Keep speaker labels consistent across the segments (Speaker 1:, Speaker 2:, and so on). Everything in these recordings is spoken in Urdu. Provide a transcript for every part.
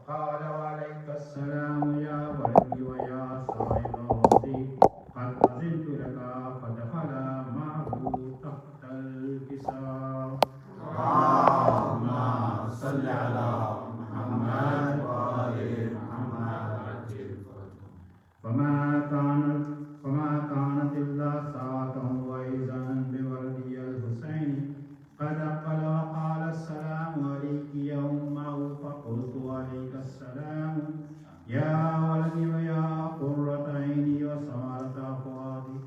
Speaker 1: قال وعليك السلام يا ولدي ويا صاحب الرشد قد أذنت لك فدخل معه تحت الكساء. اللهم صل على محمد وآل محمد. فما كانت إلا ساعة وإذا بولدي الحسين قد أقبل وقال السلام عليك يا أمه. فقلت عليك السلام يا ولدي ويا قرة عيني وثمرة فؤادي.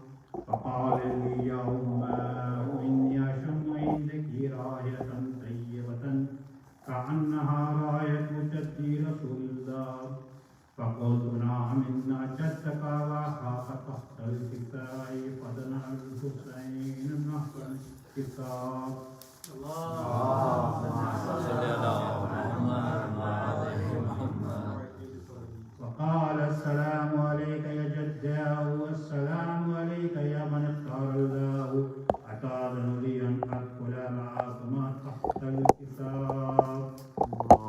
Speaker 1: فقال لي يا أمه إني أشم عندك راية طيبة كأنها راية جدي رسول الله. فقلت نعم إن جدك وأخاك تحت الكساء فدنا الحسين نحو الكساء. اللهم صل على محمد وآل محمد. وقال السلام عليك يا جداه والسلام عليك يا من اختار الله. أتأذن لي أن أدخل معكما تحت الكساء.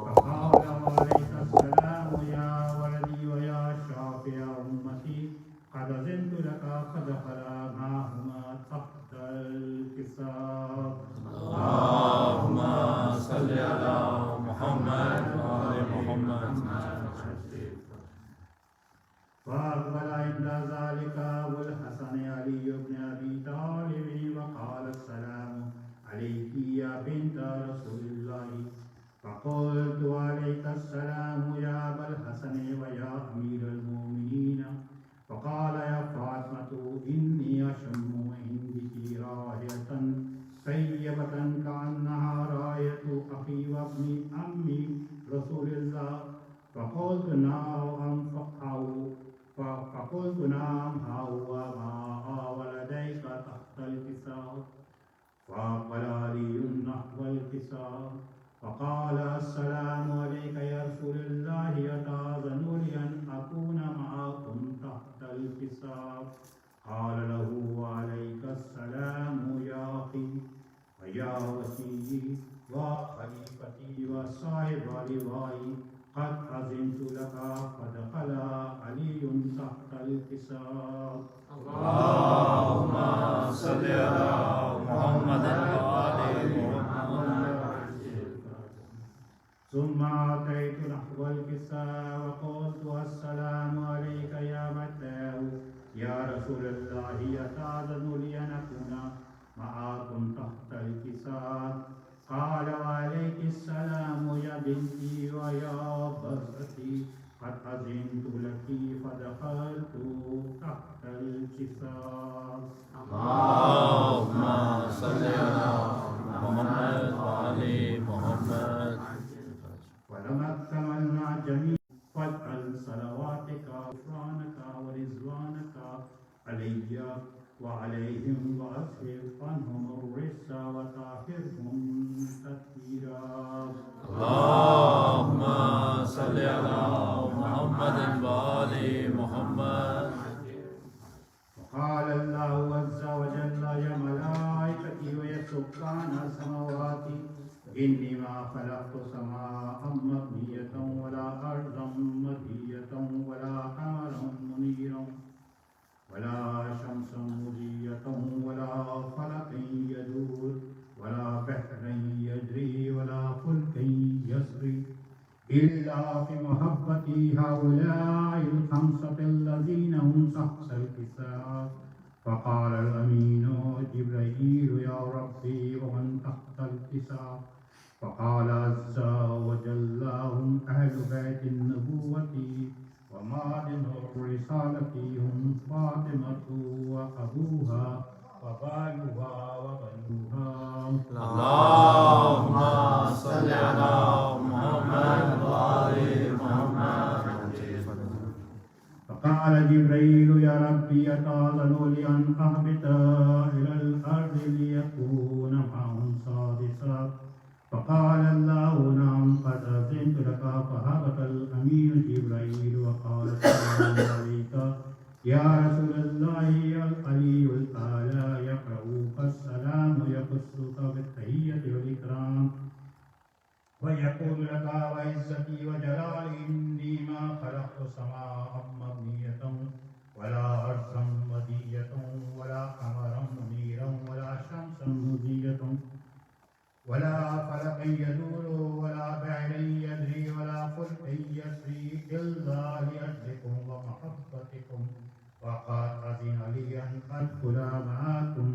Speaker 1: فقال وعليك السلام يا ولدي ويا شافع أمتي قد أذنت لك فدخل معهما تحت الكساء. اللهم صل على محمد وآل محمد. فأقبل عند ذلك أبو الحسن علي بن أبي طالب وقال السلام عليك يا بنت رسول الله. فقلت عليك السلام يا أبا الحسن ويا أمير المؤمنين. فقال يا فاطمة إني أشم عندك راية طيبة كأنها راية أخي وابن عمي رسول الله. فقلت نعم هو ما ولديك تحت الكساء. فأقبل علي نحو الكساء فقال السلام عليك يا رسول الله. أتأذن لي أن أكون معكم تحت الكساء. قال له وعليك السلام يا أخي ويا وسيلي وخليفتي وصاحب لوائي قد أذنت لك. فدخل علي تحت الكساء. اللهم صل على محمد وآل محمد. ثم أتيت نحو الكساء وقلت السلام عليك يا متاه يا رسول الله. أتأذن لي أن أكون معكم تحت الكساء. قال وعليك السلام يا بنتي ويا برتي قد أذنت لك فدخلت تحت الكساء. اللهم صل على محمد وآل محمد. ولما اكتملنا جميعا فاجعل صلواتك وغفرانك ورضوانك علي وعليهم وأصرف عنهم الرجس وطهرهم تطهيرا. اللهم صل على محمد وآل محمد. وقال الله عز وجل يا ملائكتي ويا سكان السماوات إني ما خلقت سماء مبنية ولا أرضا مهية ولا قمرا منيرا ولا شمسا مضية ولا فلك يدور ولا بحر يجري ولا فلك يسري إلا في محبتي هؤلاء الخمسة الذين هم تحت الكساء. فقال الأمين جبريل يا ربي ومن تحت الكساء. فقال عز وجل هم أهل بيت النبوة ومعدن الرسالة هم فاطمة وأبوها وبالها وبنوها. اللهم صل على محمد وآل محمد. فقال جبريل يا ربي أتأذن لي أن أهبط إلى الأرض ليكون معهم سادسا. فقال الله نعم قد أذنت لك. فهبط الأمين جبريل وقال السلام عليك يا رسول الله. العلي الأعلى يقرأك السلام يخصك بالتحية والإكرام ويقول لك وعزتي وجلالي سماء مبنية ولا أرضا مدية ولا قمرا منيرا ولا شمسا مضية ولا فلقا يدور ولا بحر يجري ولا فلك يسري إلا لأجلكم ومحبتكم وقد أذن لي أن أدخل معكم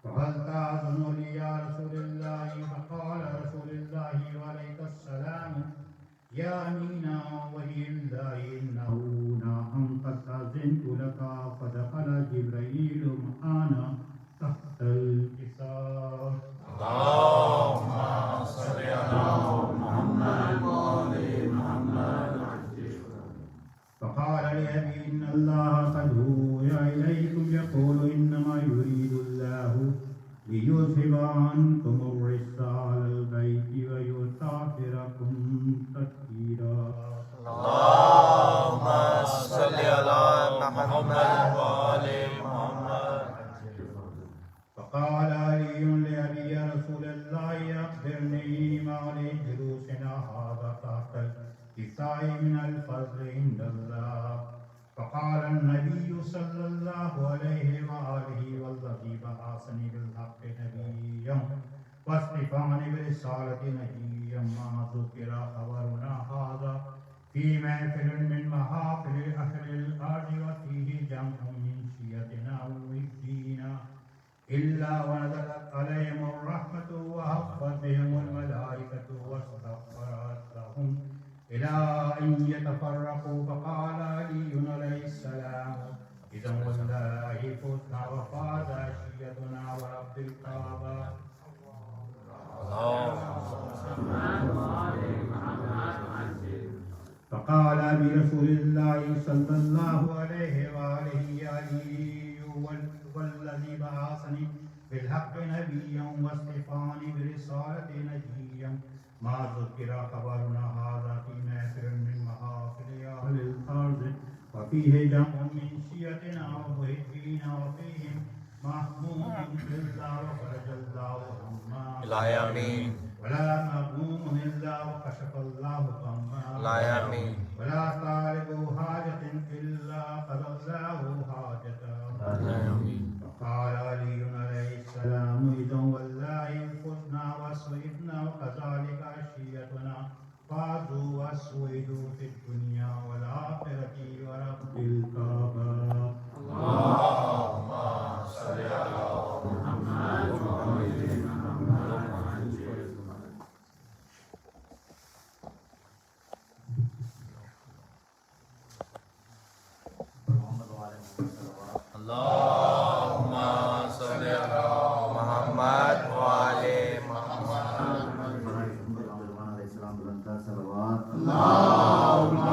Speaker 1: فهل تأذن لي يا رسول الله؟ فقال رسول الله وعليك السلام يا أمينا وهي الله إنه نعم قد أذنت لك. فدخل جبريل معنا تحت الكساء.
Speaker 2: اللهم صل على محمد وآل محمد.
Speaker 1: فقال لأبي إن الله قد أوحي إليكم يقول إنما يريد الله ليذهب عنكم الرجس أهل البيت ويطهركم تطهيرا.
Speaker 2: اللهم صل على محمد وآل محمد.
Speaker 1: فقال علي لأبي يا رسول الله أخبرني ما لجلوسنا هذا تحت الكساء من الفضل عند الله. فقال النبي صلى الله عليه وآله والذي بعثني بالحق نبيا واصطفاني برسالة نبيا ما ذكر خبرنا هذا في محفل من محافل أهل الأرض وفيه جمع من شيعتنا ووفدينا إلا ونزلت عليهم الرحمة وحفت بهم الملائكة واستغفرت لهم إلى أن يتفرقوا. فقال علي عليه السلام إذا والله فزنا وفاز عشيتنا ورب الكعبة. فقال برسول الله صلى الله عليه وآله علي والذي بعثني بالحق نبيا واصطفاني برسالة نبيا ما ذكر خبرنا هذا في محفل من محافل أهل الأرض وفيه جمع من شيعتنا ووفدينا وفيهم محمود إلا وفرج الله عما
Speaker 2: آمين.
Speaker 1: ولا مغموم إلا وكشف الله عما
Speaker 2: آمين.
Speaker 1: ولا طالب حاجة إلا قضى الله حاجته. فقال علي عليه السلام إذا والله فزنا وسعدنا وكذلك عشيتنا فازوا وسعدوا في الدنيا والآخرة ورب الكعبة.
Speaker 2: اللهم صل على محمد وآل محمد. اللهم صل على محمد وآل محمد. اللهم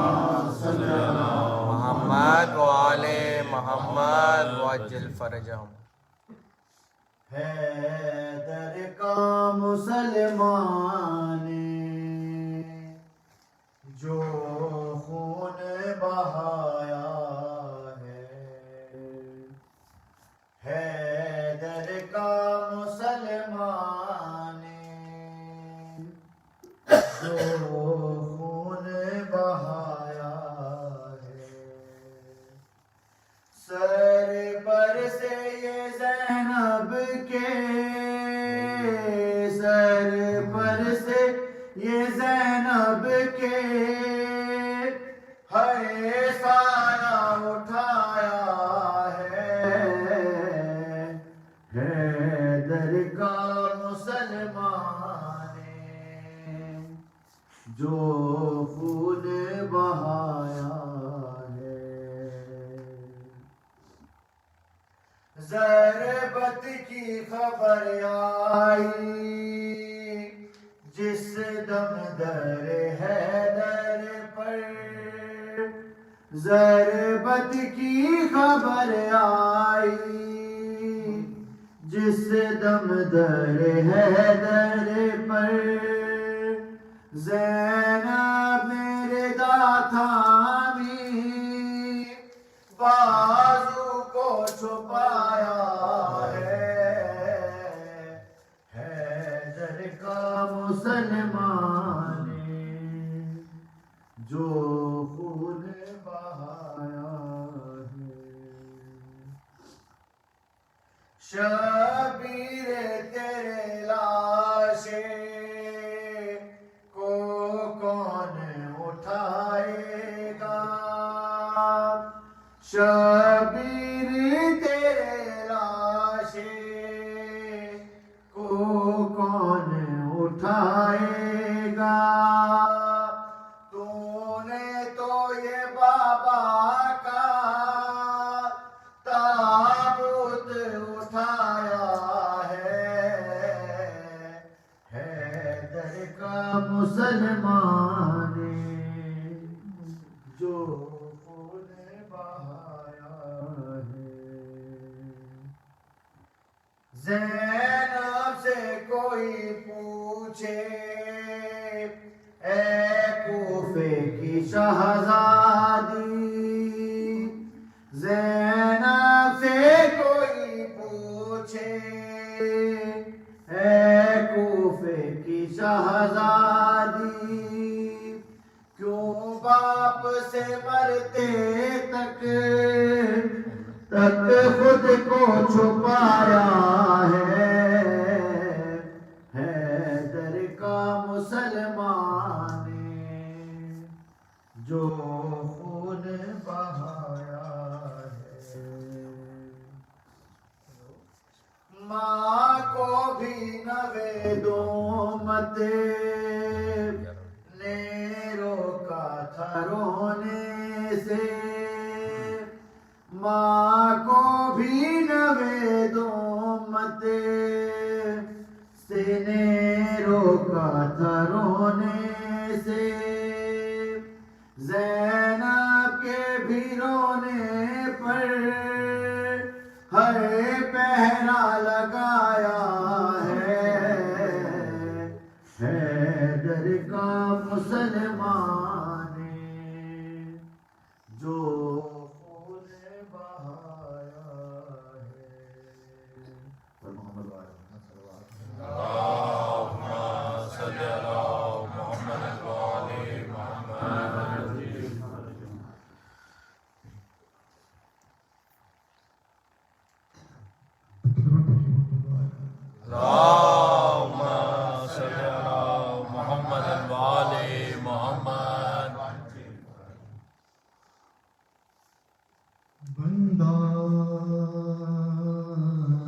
Speaker 2: صل على محمد وآل محمد وعجل فرجهم.
Speaker 3: حیدر کا مسلمان جو خون بہایا ہے، حیدر کا مسلمان جو خون بہایا ہے، سر پر سے یہ زینب کے، سر پر سے یہ زینب کے ہر سایہ اٹھایا ہے، حیدر کا مسلمان جو خون بہایا ہے۔ ضربت کی خبر آئی جس دم در حیدر پر، ضربت کی خبر آئی جس دم در حیدر پر، زینب میرے داتھامی بازو کو چھپایا ہے، حیدر کا مسلمان جو خون شبیر تیرے لاشے کو کون اٹھائے گا؟ تو نے تو یہ بابا کا تابوت اٹھایا ہے، حیدر کا مسلمان جو خون بہایا ہے۔ زینب سے کوئی پوچھے اے کوفے کی شہزادی، زینب سے کوئی پوچھے اے کوفے کی شہزادی، کیوں باپ سے مرتے تک خود کو چھپایا ہے، حیدر کا مسلمان جو خون بہایا ہے۔ ماں کو بھی نویدوں مت نے روکا تھا رونے سے، ماں کو بھی نویدوں مت سے نے روکا تھا رونے سے، زینب کے بھی رونے پر ہر پہرا لگایا ہے، حیدر کا مسلمان جو خون بہایا ہے۔
Speaker 2: اللہم صلی علی محمد وآل محمد۔
Speaker 1: بندہ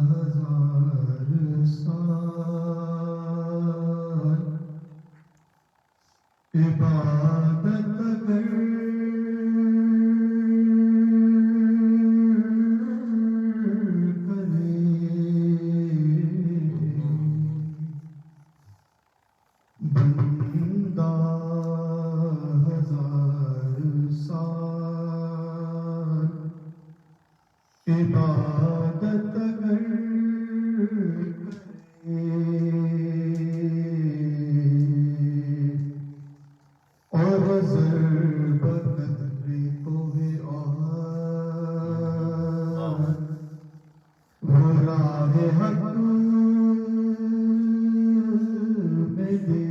Speaker 1: ہزار سال عبادت اگر بندہ ہزار سال عبادت اگر کرے اور ضرب قدر تو ہے اور وہ راہ حق میں دے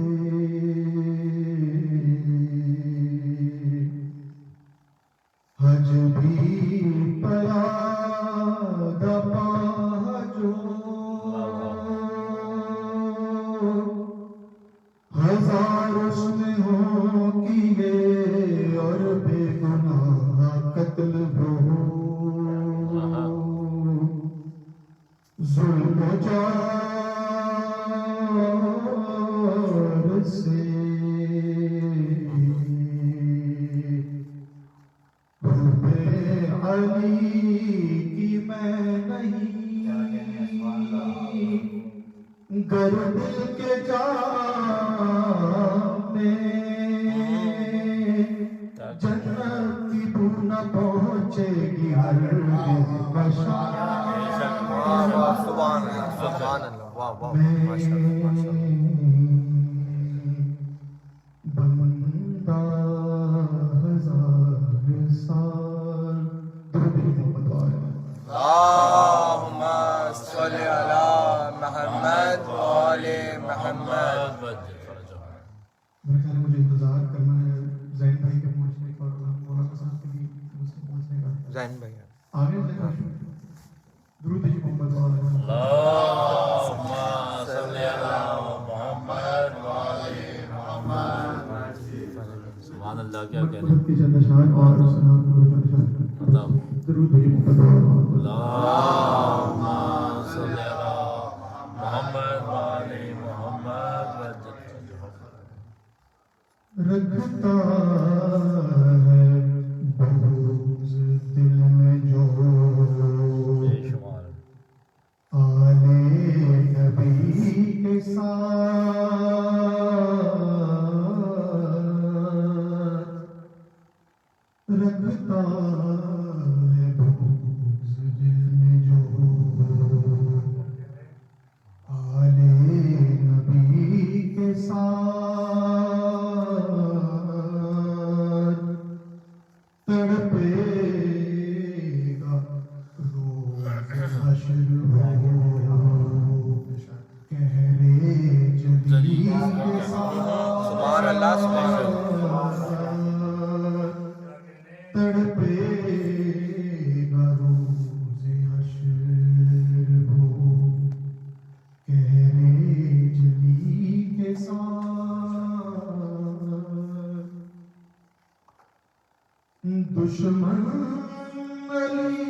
Speaker 1: حج بھی پیادہ پا جو ہزار اس نے ہو کیے اور بے گناہ قتل ہو ظلم و جور سے حب علی کی میں نہیں گر دل کے جام میں جنت کی بو نہ پہنچے گی ہرگز بشار۔
Speaker 2: سبحان اللہ سبحان اللہ، واہ واہ ماشاء اللہ ماشاء اللہ۔
Speaker 1: بندہ ہزار سال درود محمد والے
Speaker 2: اللہم صلی علی محمد وآل محمد۔
Speaker 1: میرے خیال ہے مجھے انتظار کرنا ہے زین بھائی کے پہنچنے کا اور مولانا صاحب کے بھی پہنچنے کا۔
Speaker 2: زین بھائی
Speaker 1: آگے درود محمد والے
Speaker 2: اللہم صلی علی محمد وآل محمد۔
Speaker 4: سبحان اللہ، کیا کہنے
Speaker 1: کی چند اشعار اور سلام کو
Speaker 4: بتاؤ۔
Speaker 1: درود بھیجو محمد
Speaker 2: اللہم صلی علی محمد وآل محمد
Speaker 1: رکھتا ہے بغض دل میں جو
Speaker 2: بے شمار
Speaker 1: آل نبی کے ساتھ رکھتا ہے بغض دل میں جو آل نبی کے ساتھ تڑپے گا روز حشر ہو کہرے جلی کے ساتھ
Speaker 2: سبحان اللہ سبحان اللہ
Speaker 1: تڑپے گا روز حشر ہو کہرے جلی کے ساتھ دشمن علی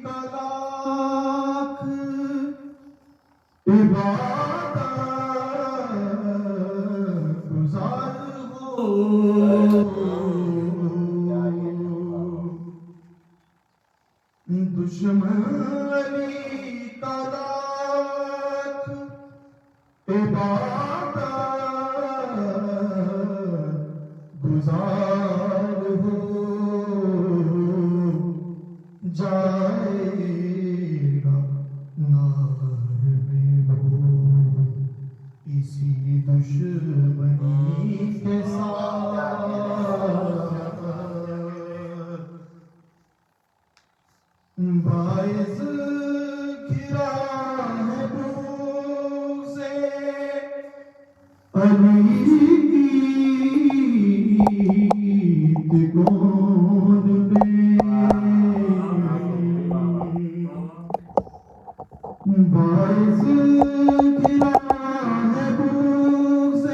Speaker 1: کا لاکھ عبادت گزار ہو دشمن علی کا لاکھ عبادت گزار ہو جائے گا نار میں وہ اسی دشمنی کے ساتھ باعث گرا ہے بغض علی کی کون باعث گرا ہے بغض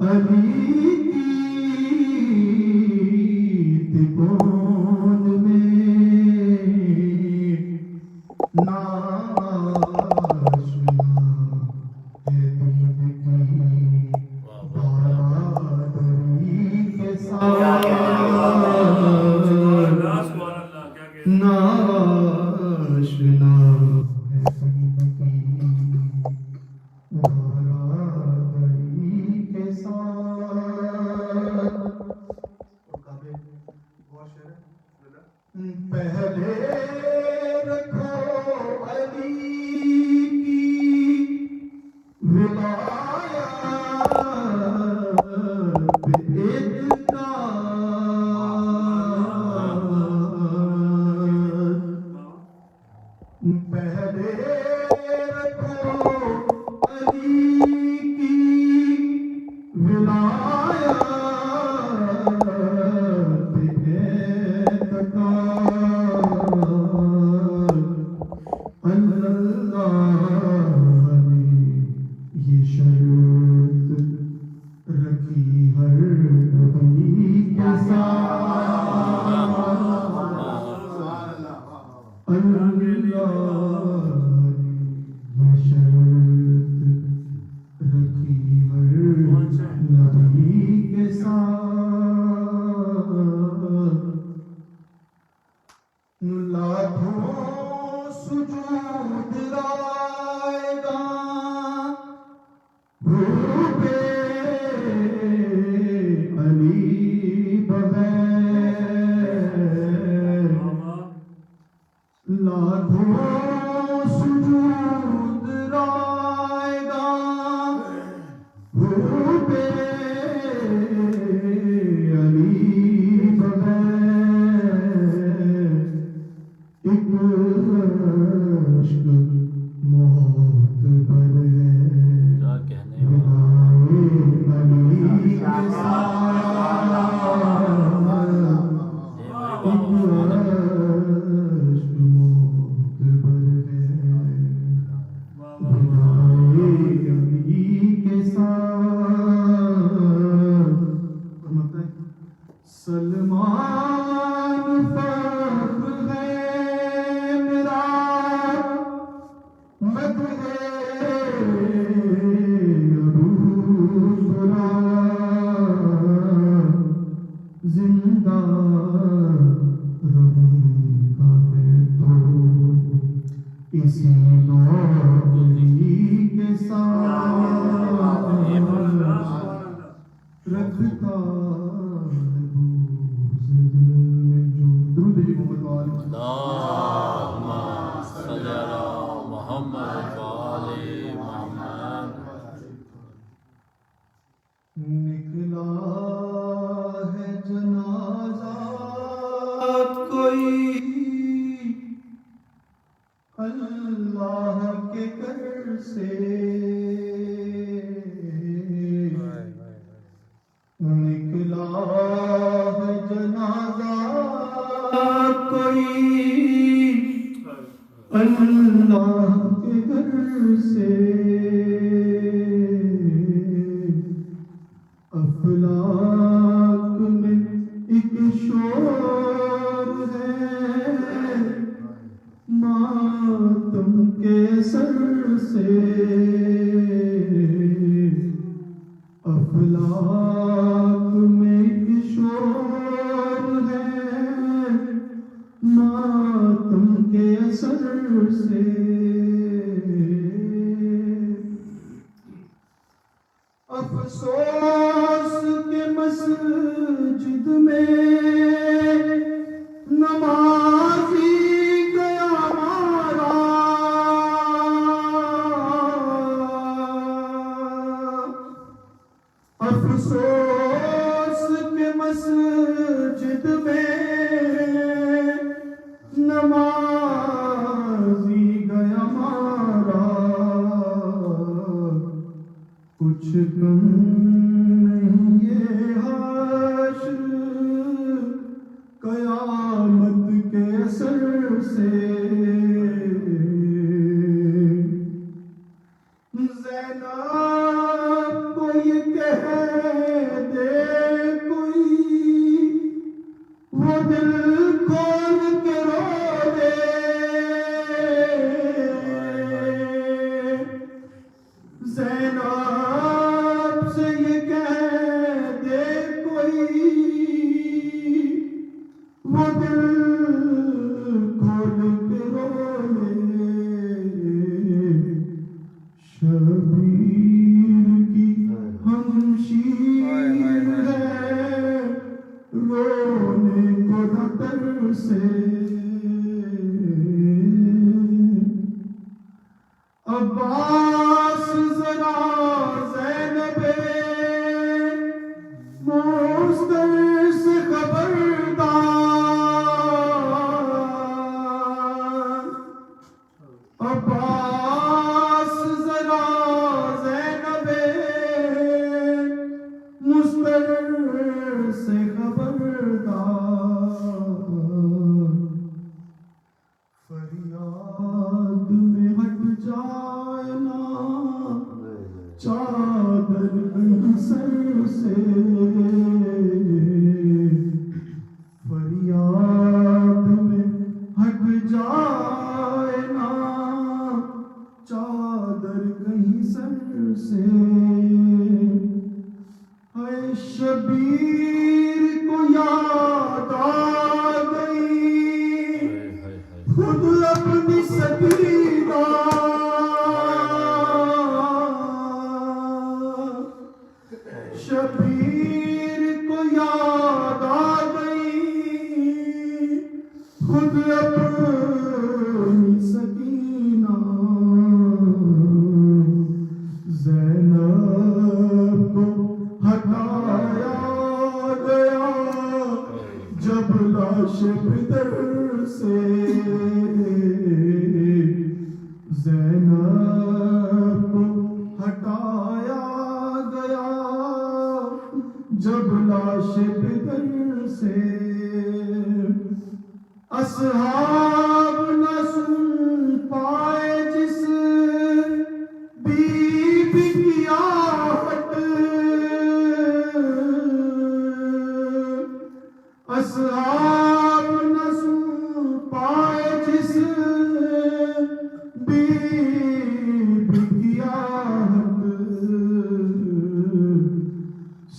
Speaker 1: علی کی کون میں ناشنا ہے دین کی برادری کے ساتھ ناشنا ہے دین کی برادری کے ساتھ پہلے رکھو علی کی ولایت پہلے رکھو علی کی ولایت اللہ نے یہ شرط رکھی ہر نبی کے ساتھ اللہ نے یہ شرط رکھی ہر نبی کے ساتھ لاکھوں سجود لائے گا روپے علی بغیر لاکھوں سجود لائے گا روپے علی بغیر ایک عشق موت پر ہے
Speaker 2: کیا کہنے
Speaker 1: علی کے ساتھ ایک عشق موت پر ہے علی کے ساتھ سلمان زندہ رہوں گا میں تو اسی نوری کے ساتھ رکھتا
Speaker 2: اللہم صلی علی محمد وآل محمد.
Speaker 1: نکلا ہے جنازہ کوئی اللہ کے گھر سے، نکلا ہے جنازہ کوئی اللہ کے گھر سے، افلاک میں ایک شور ہے ماتم کے سر سے، افلاک میں ایک شور ہے ماتم کے سر سے، افسوس کے مسجد میں نمازی گیا ہمارا، افسوس کے مسجد میں نمازی گیا ہمارا، کچھ کم نہیں یہ حشر قیامت کے سر سے، زینب کو یہ کہہ دے کوئی وہ دل کھول کے رو دے، زینب سے یہ کہہ دے کوئی وہ دل کھول کے رو لے، شبیر کی ہمشیر ہے رونے کو نتر سے، عباس ذرا زینب مستر سے خبردار، عباس ذرا زینب مستر سے خبردار، فریاد میں ہٹ جائے نا چادر سر سے، فریاد میں ہٹ جائے نا چادر کہیں سر سے، اے شبیر کو یاد آ گئی خود اپنی سکینہ، شبیر کو یاد آ گئی خود اپنی سکینہ، زینب کو ہٹایا گیا جب لاش پدر سے، زینب کو ہٹایا گیا جب لاش پدر سے، اصحاب نہ سن پائے جس بی بی کی آہٹ، اصحاب نہ سن پائے جس بی بی کی آہٹ،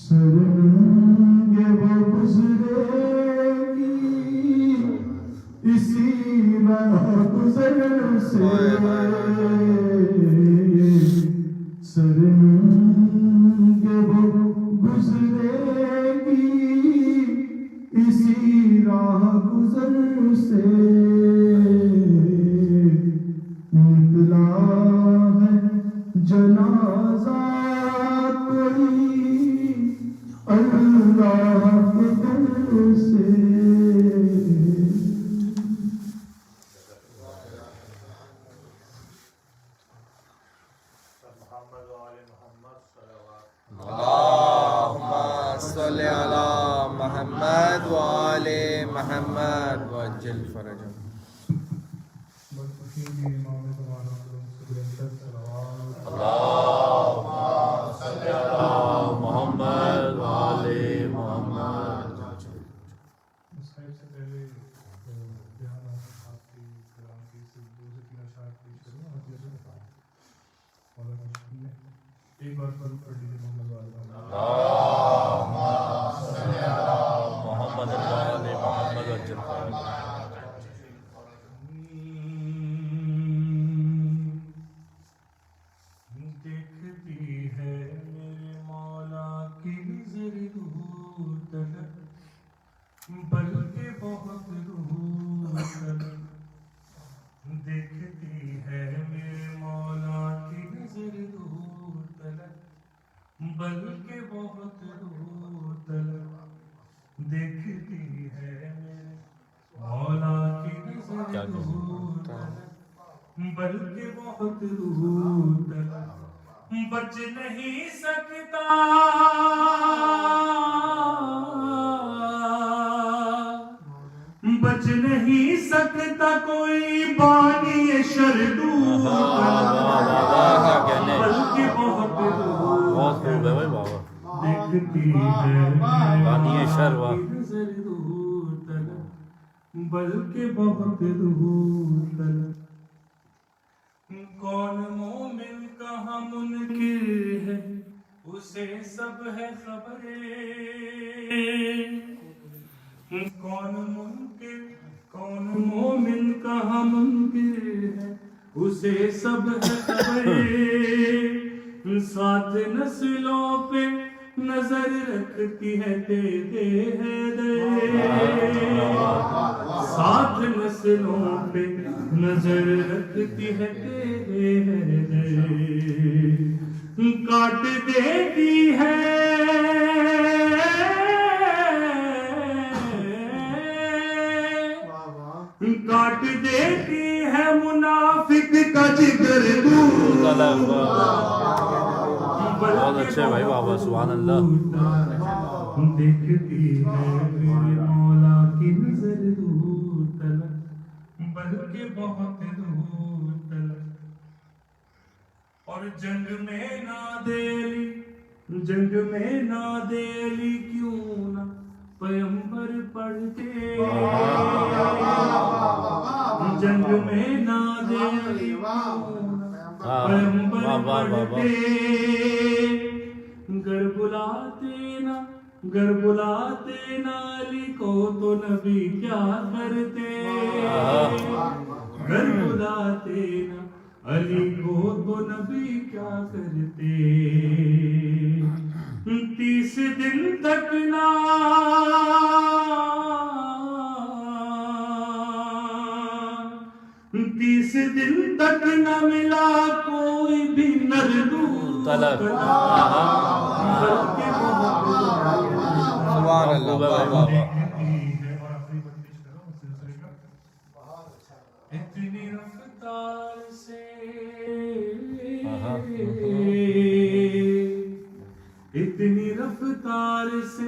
Speaker 1: سرنگ وہ گزرے راہ گزر سے نکلا ہے جنازہ کوئی اللہ کے در سے
Speaker 2: اللهم صل على محمد وآل محمد وعجل فرجهم. اللهم صل على محمد وآل محمد.
Speaker 1: ایک بار پر پڑھ لیجیے محمد والا.
Speaker 2: اللهم صل على محمد وآل محمد وعجل فرجهم.
Speaker 1: دیکھتی ہے میرے مولا کی نظر دور تلک بلکہ بہت دور تلک. دیکھتی ہے میرے مولا کی نظر دور تلک بلکہ بہت دور تلک. دیکھتی ہے میرے مولا کی نظر دور تلک بلکہ بہت دور تلک. بچ نہیں سکتا بچ نہیں سکتا کوئی بانی شردو بلکہ بہت دور. دیکھتی ہے
Speaker 2: بانی شر واہ
Speaker 1: نظر دور تلک بلکہ بہت دور تلک. کون مومن کہاں منکر ہے اسے سب ہے خبر. کون مومن کہاں منکر ہے اسے سب ہے خبر. سات نسلوں پہ نظر رکھتی ہے تیرے حیدر. سات نسلوں پہ نظر رکھتی ہے تیرے حیدر. کاٹ دیتی ہے کاٹ دیتی ہے منافق کا جگر دور.
Speaker 2: بہت اچھے بھائی بابا سبحان اللہ.
Speaker 1: دیکھتی ہے میرے مولا کی نظر دور تلک بلکہ بہت دور تلک. اور جنگ میں نہ دیلی کیوں نہ پیغمبر پڑھتے. جنگ میں نہ دیلی کیوں نہ پیغمبر پڑھتے. گر بلاتے نا علی کو تو نبی کیا کرتے. گر بلاتے نا علی کو تو نبی کیا کرتے. 30 دن تک نہ 30 دن تک نہ ملا کوئی بھی نردو
Speaker 2: طلب. سبحان اللہ. بابا
Speaker 1: اتنی رفتار سے اتنی رفتار سے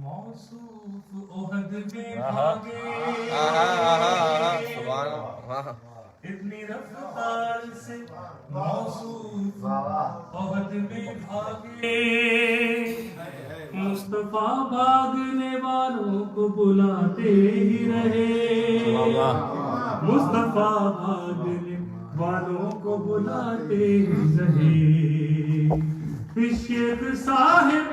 Speaker 1: موصوف احد میں بھاگے. اتنی رفتار سے موصوف احد میں بھاگے. مصطفیٰ بھاگنے والوں کو بلاتے ہی رہے. مصطفیٰ بھاگنے والوں کو بلاتے ہی رہے. شیخ صاحب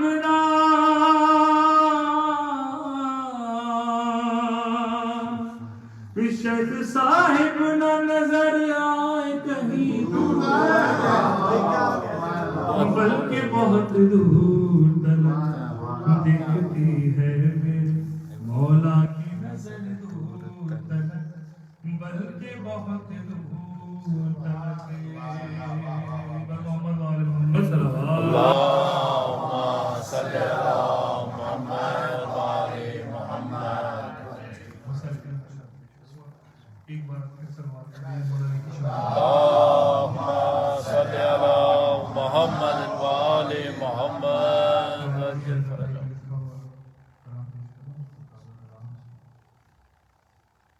Speaker 1: شیخ صاحب نہ نظر آئے کہیں دور بلکہ بہت دور تلک. دیکھتی ہے میرے مولا کی نظر
Speaker 4: بلکہ بہت دور تک محمد وآل محمد صلی اللہ
Speaker 2: اللهم صل على محمد وآل محمد.
Speaker 4: ایک بار پھر سلوات کریں مولانا کی شان.
Speaker 2: اللهم صل على محمد وآل محمد.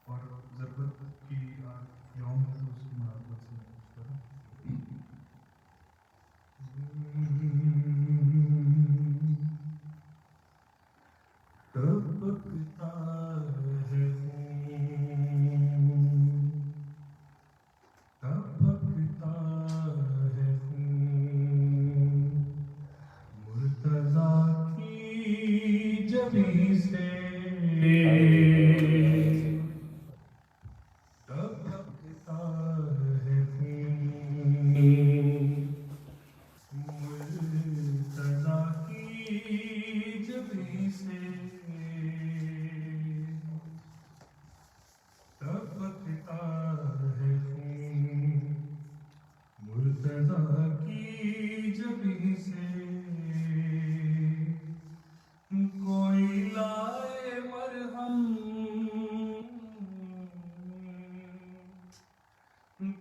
Speaker 4: اور ضرورت کی یوم ہے اس کی مراقبت سے ٹپکتا ہے ٹپکتا ہے مرتضیٰ کی جبیں سے ٹپکتا ہے مرتضیٰ کی جبیں سے ٹپکتا ہے مرتضیٰ کی جبیں سے کوئی لائے مرہم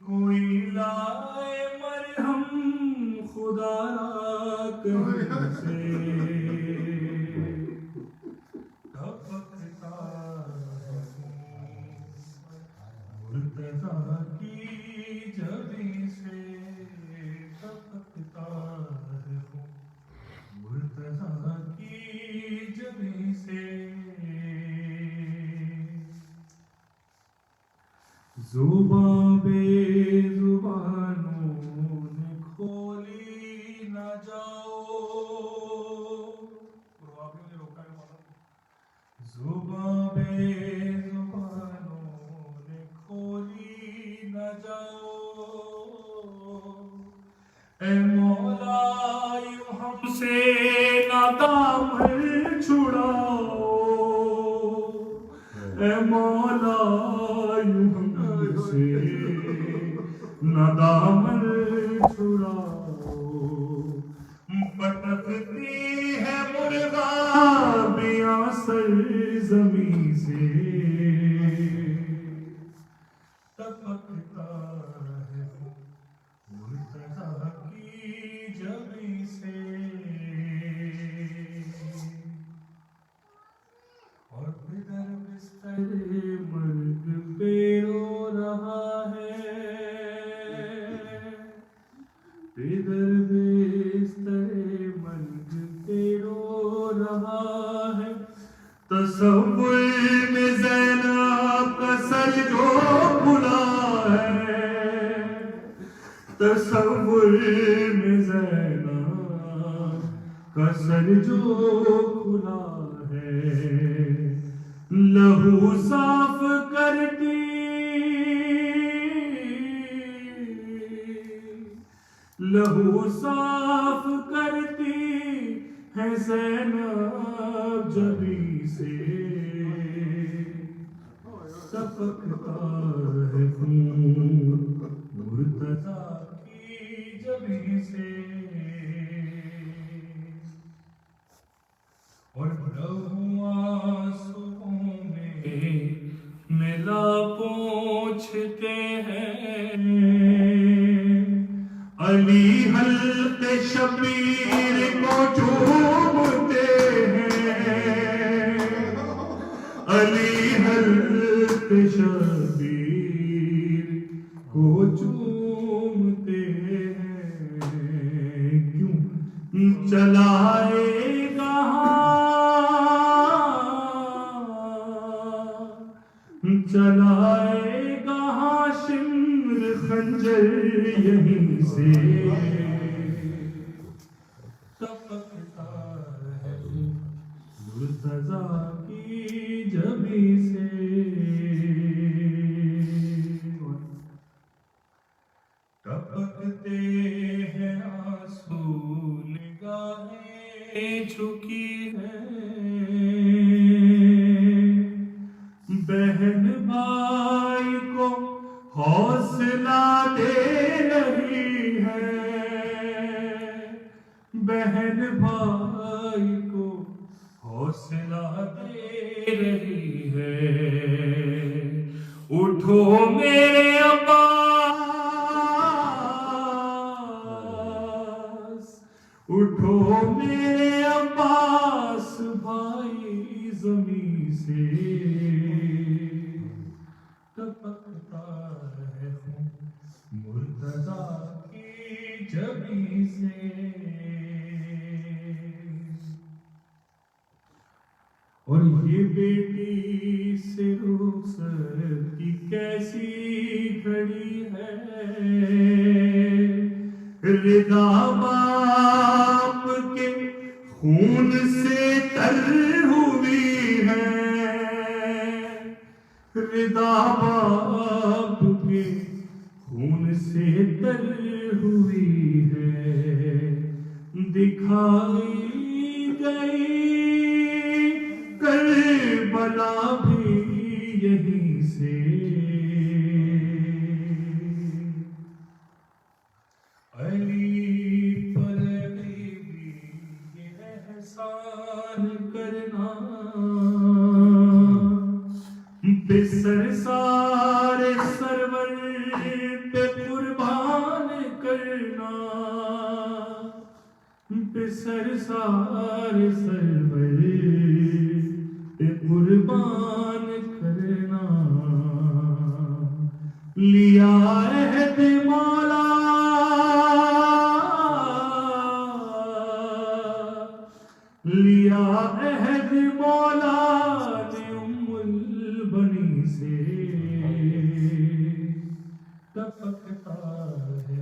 Speaker 4: کوئی لائے مرہم خدا را کرم سے ٹپکتا ہے مرتضیٰ کی جبیں سے ٹپکتا ہے مرتضیٰ کی جبیں سے زباں بے زبانوں نے کھولی نہ جاؤ. نے روکا ہے مولانا. زباں بے زبانوں نے کھولی نہ جاؤ اے مولا یوں ہم سے نہ دامن چھڑاؤ اے مولا یوں ہم سے نہ دامن چھڑاؤ. پٹکتی ہے مرغابیاں سرزمین سے ٹپکتا ہے مرتضیٰ کی جبیں سے. اور بدر بستر مرگ پہ رو رہا ہے بدر بستر مرگ پہ رو رہا ہے. تصور میں زینب کا سر جو کھلا ہے تصور میں زینب کا سر جو کھلا ہے. لہو صاف کرتی لہو صاف کرتی ہے زینب جبیں سے ٹپکتا ہے خون مرتضیٰ کی جبیں سے. اور لہو آنسوؤں میں ملا پوچھتے ہیں علی حلق شبیر کو چومتے ہیں علی حلق شبیر کو چومتے ہیں. کیوں چلائے چلائے گا ہاشم خنجر یہیں سے ٹپکتا ہے مرتضیٰ کی جبیں سے. ٹپکتے ہیں آنسو نگاہیں جھکی ہیں بہن بھائی کو بہن بھائی کو حوصلہ دے رہی ہے. اٹھو میرے عباس، اٹھو میرے عباس بھائی زمین سے ٹپکتا ہے خون مرتضیٰ کی جبیں سے. اور یہ بیٹی سے رخصت کی کیسی گھڑی ہے، رضا باپ کے خون سے تر ہوئی ہے، رضا باپ کے خون سے تر ہوئی ہے. دکھائی گئی کربلا بھی یہیں سے. علی پر بھی یہ احسان کرنا، بسر سارے سرور پہ قربان کرنا، بسر سارے سرور پہ قربان کرنا. لیا عہد مولا، لیا عہد مولا نے ام البنی سے. ٹپکتا ہے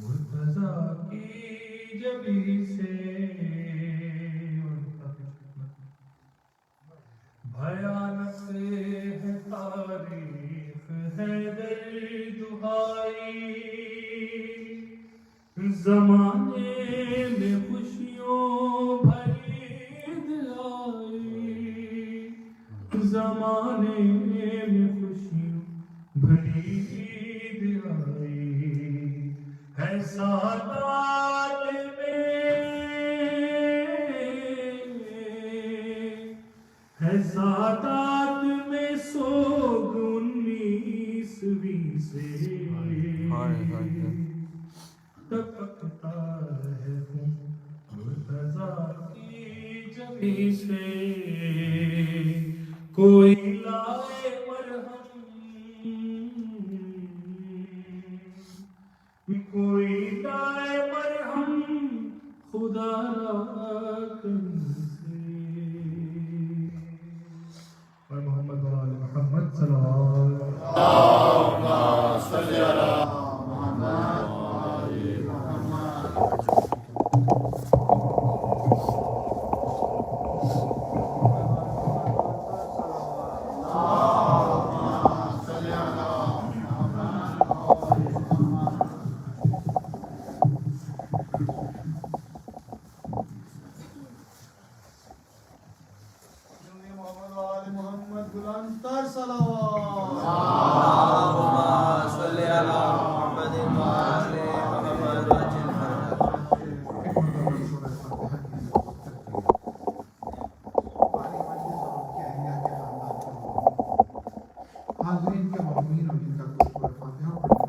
Speaker 4: مرتضیٰ کی جبیں سے. بھیانک ہے تاریخ حیدر دہائی، زمانے میں خوشیوں بھری آئی، زمانے میں خوشیوں بھری آئی. ہے سادات میں، ہے سادات میں سوگ 19ویں سے. ٹپکتا ہے خون مرتضیٰ کی جبیں سے. کوئی لائے مرہم، کوئی لائے مرہم خدا را کرم سے. اور محمد و آل محمد صلی اللہ علیہ
Speaker 3: محمد بلند تر صلوات.
Speaker 2: اللهم صل على محمد وآل محمد وجل
Speaker 5: حاضرین کے مہمین اور جن کا کچھ سورہ فاتحہ پڑھنے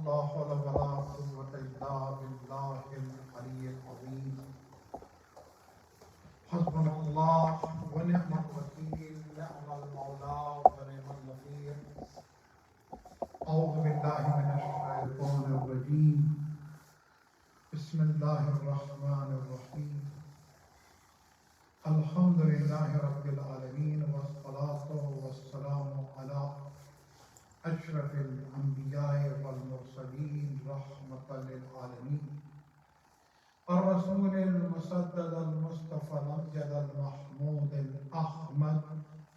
Speaker 5: لا حول ولا قوة إلا بالله العلي العظيم. حسبنا الله ونعم الوكيل، نعم المولى ونعم النصير. أعوذ بالله من الشيطان الرجيم. بسم الله الرحمن الرحيم. الحمد لله رب العالمين، والصلاة والسلام على أشرف الأنبياء والمرسلين رحمة للعالمين، الرسول المسدد المصطفى الأمجد المحمود الأحمد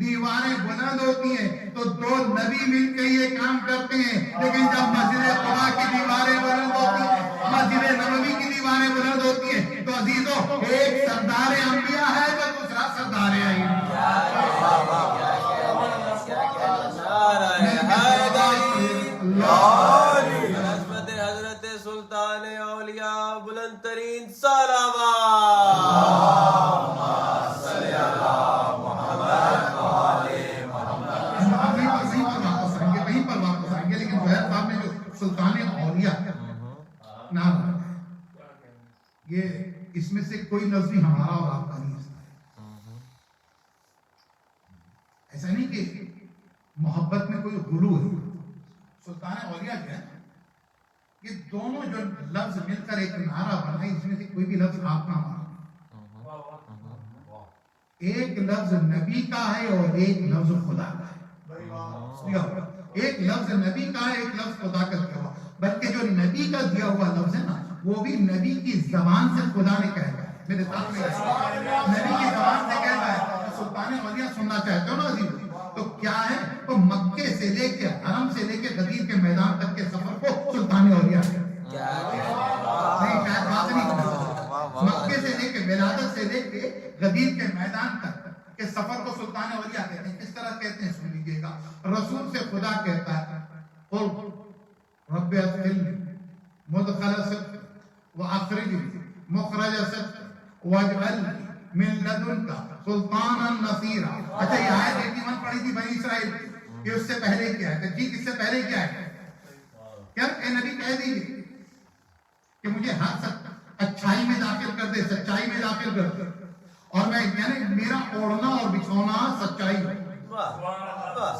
Speaker 5: دیواریں بلند ہوتی ہیں, تو دو نبی مل کے یہ کام کرتے ہیں. لیکن جب مسجد قباء کی دیواریں بلند ہوتی ہیں, مسجد نبوی کی دیواریں بلند ہوتی ہیں, تو عزیزوں ایک سردار انبیاء ہے تو دوسرا سردار عین.
Speaker 2: حضرت سلطان اولیاء بلند ترین صلوات.
Speaker 5: سلطان اولیاء نام یہ اس میں سے کوئی لفظ بھی ہمارا اور آپ کا نہیں ہے. ایسا نہیں کہ محبت میں کوئی غلو ہے. سلطان اولیاء کیا ہے, یہ دونوں جو لفظ مل کر ایک نعرہ بنا, اس میں سے کوئی بھی لفظ آپ نہ مانا. ایک لفظ نبی کا ہے اور ایک لفظ خدا کا ہے. ایک لفظ نبی کا ہے, ایک لفظ خدا کا دیا ہوا. بلکہ جو نبی کا دیا ہوا لفظ ہے نا, وہ بھی نبی کی زبان سے خدا نے کہا ہے. میرے ساتھ میں نبی کی زبان سے کہا ہے. سلطان اولیاء سننا چاہتے ہو نا عزیز, تو کیا ہے, تو مکے سے لے کے حرم سے لے کے غدیر کے میدان تک کے سفر کو سلطان اولیاء نہیں, شاید بات نہیں کرنا. مکے سے لے کے ولادت سے لے کے غدیر کے میدان تک کے سفر کو سلطان اولیاء کہتے ہیں. کس طرح کہتے ہیں سن لیجیے گا. رسول سے خدا کہتا ہے قل رب ادخلنی مدخل صدق واخرجنی مخرج صدق واجعلنی من لدنک سلطانا نصیرا. اچھا یہ آیت 81 پڑھی تھی بنی اسرائیل کہ اس سے پہلے کیا ہے؟ جی اس سے پہلے کیا ہے؟ کیا اے نبی کہہ دیجیے کہ مجھے ہر اچھائی میں داخل کر دے, سچائی میں داخل کر دے, اور میں یعنی میرا اوڑھنا اور بچھونا سچائی ہے.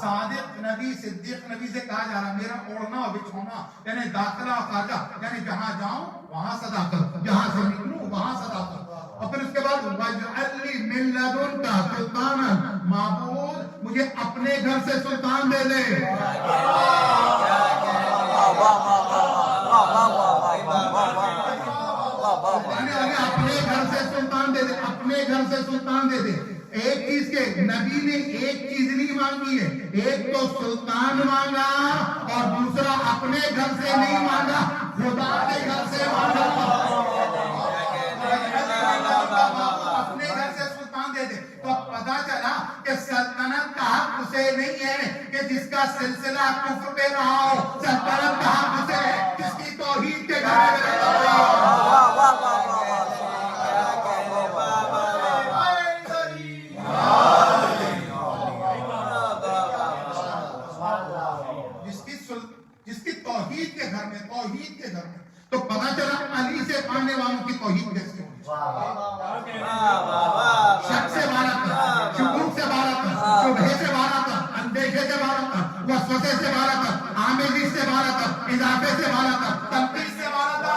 Speaker 5: صادق نبی صدیق نبی سے کہا جا رہا میرا اوڑھنا اور بچھونا یعنی داخلہ اور خارجہ, یعنی جہاں جاؤں وہاں صداقت, جہاں سے نکلوں وہاں صداقت. اور پھر اس کے بعد وَاجْعَلْنِي مِن لَدُنْكَ سُلْطَانًا, معبود مجھے اپنے گھر سے سلطان دے دے. اپنے گھر سے سلطان دے دے, اپنے گھر سے سلطان دے دے. ایک چیز کے نبی نے ایک چیز نہیں مانگی ہے, ایک تو سلطان مانگا اور دوسرا اپنے گھر سے نہیں مانگا, خدا کے گھر سے مانگا. اپنے گھر سے سلطان دے دے. تو پتا چلا کہ سلطنت کا حق اسے نہیں ہے کہ جس کا سلسلہ کفر پہ رہا ہو. سلطنت کا حق اسے ہے جس کی توحید کے گھر میں رہتا ہو. جس کی توحید کے گھر میں, توحید کے گھر میں. تو پتا چلا علی سے پڑھنے والوں کی توحید کیسے ہوگی. شک سے بارہ تھا, شکوک سے بارہ تھا, شبہے سے بارہ تھا, اندیشے سے بارہ تھا, وسوسے سے بارہ تھا, آمیزش سے بارہ تھا, اضافے سے بارہ تھا, تنقید سے بارہ تھا.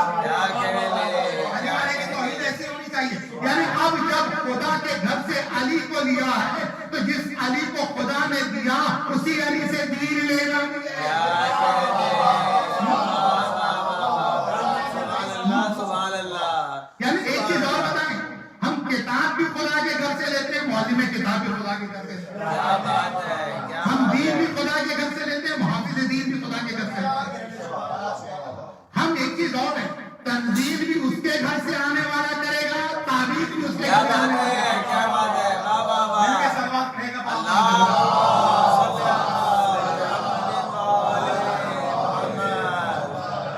Speaker 5: علی والے کی توحید ایسی ہونی چاہیے. یعنی اب جب خدا کے گھر سے علی کو لیا ہے تو جس علی کو خدا نے دیا اسی علی سے دین لینا. یعنی ایک چیز اور بتائیں, ہم کتاب بھی خدا کے گھر سے لیتے ہیں, معلم کتاب بھی خدا کے گھر سے لیتے ہیں. ہم دین بھی خدا کے گھر سے لیتے ہیں, محافظ دین بھی خدا کے گھر سے لیتے ہیں. ہم ایک چیز اور ہے, تنزیل بھی اس کے گھر سے آنے والا کرے گا, تعبیر بھی اس کے گھر سے آنے والا کرے گا.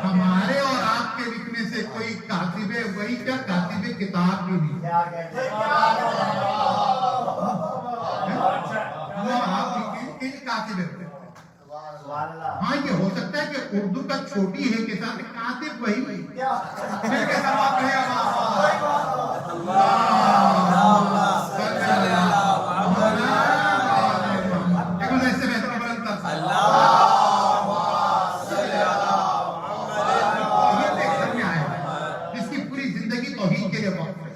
Speaker 5: ہمارے اور آپ کے لکھنے سے کوئی کاتب وہی کیا کاتب کتاب بھی نہیں. ہاں یہ ہو سکتا ہے کہ اردو کا چھوٹی ہے کے ساتھ کاتب وہی جس کی پوری زندگی توحید کے لیے وقف ہے,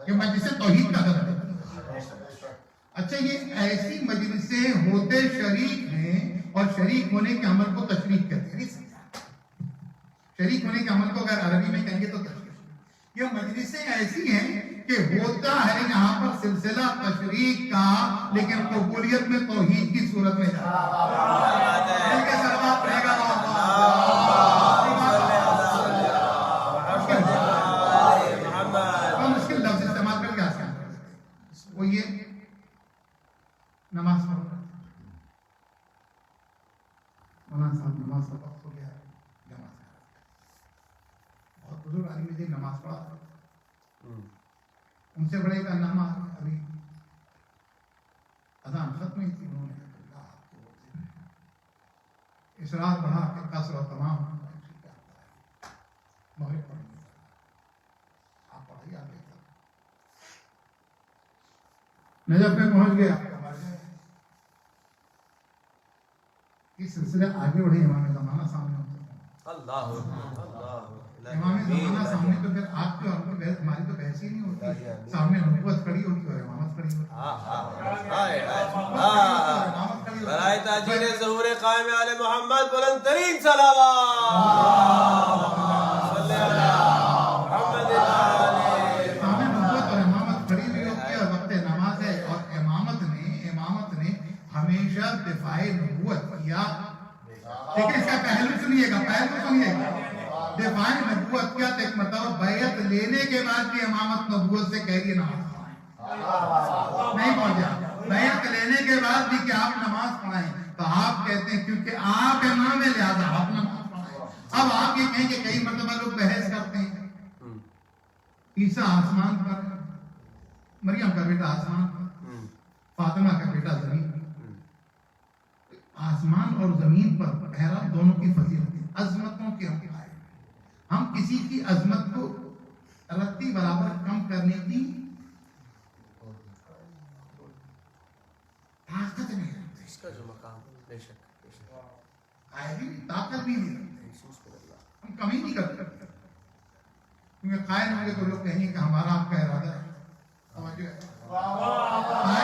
Speaker 5: کہ مجلس توحید کا درد ہے. اچھا یہ ایسی مجلسیں ہوتے شریک ہیں اور شریک ہونے کے عمل کو تشریک کہتے ہیں. شریک ہونے کے عمل کو اگر عربی میں کہیں گے تو تشریک. یہ مجلسیں ایسی ہیں کہ ہوتا ہے یہاں پر سلسلہ تشریق کا لیکن قبولیت میں توحید کی صورت میں مشکل لفظ استعمال کر کے آسان وہ یہ نماز پڑھو مولانا صاحب نماز کا وقت ہو گیا نماز بہت بزرگ آدمی تھے نماز پڑھا ان سے بڑے کا نماز ابھی اذان ختم ہوئی تھی انہوں نے اسرار بڑھا کے قصر و تمام مغرب پڑھ آپ پڑھائیے آپ نجف میں پہنچ گیا یہ سلسلے آگے بڑھے امام زمانہ سامنے ہوتے امام زمانہ سامنے تو پھر آپ کی اور ان کی بحث ہماری تو بحث ہی نہیں ہوتی سامنے نبوت کھڑی ہوتی اور امامت کھڑی ہوتی
Speaker 2: برائے تاجر ظہور قائم آل محمد بلند ترین صلوات صلی اللہ محمد
Speaker 5: سامنے نبوت اور امامت کھڑی ہوئی ہوتی ہے اور وقت نماز ہے اور امامت نے ہمیشہ دفاع نبوت کیا لیکن اس کا پہلو سنیے گا دفاع نبوت کیا تو ایک مرتبہ بیعت لینے کے بعد بھی امامت نبوت سے کہہ رہی ہے نماز پڑھائیں نہیں پہنچا بیعت لینے کے بعد بھی کہ آپ نماز پڑھائیں تو آپ کہتے ہیں کیونکہ آپ امام ہے لہذا آپ نماز پڑھائیں اب آپ یہ کہیں کہ کئی مرتبہ لوگ بحث کرتے ہیں عیسیٰ آسمان پر مریم کا بیٹا آسمان پر فاطمہ کا بیٹا زمین آسمان اور زمین پر بہرحال دونوں کی فضیلت عظمتوں کے ہم کسی کی عظمت کو رتی برابر کم کرنے کی طاقت نہیں رکھتے
Speaker 2: اس کا جو مقام بے شک
Speaker 5: طاقت بھی نہیں رکھتے ہم کم ہی نہیں کرتے کیونکہ قائل ہوں گے تو لوگ کہیں گے کہ ہمارا آپ کا ارادہ ہے قائل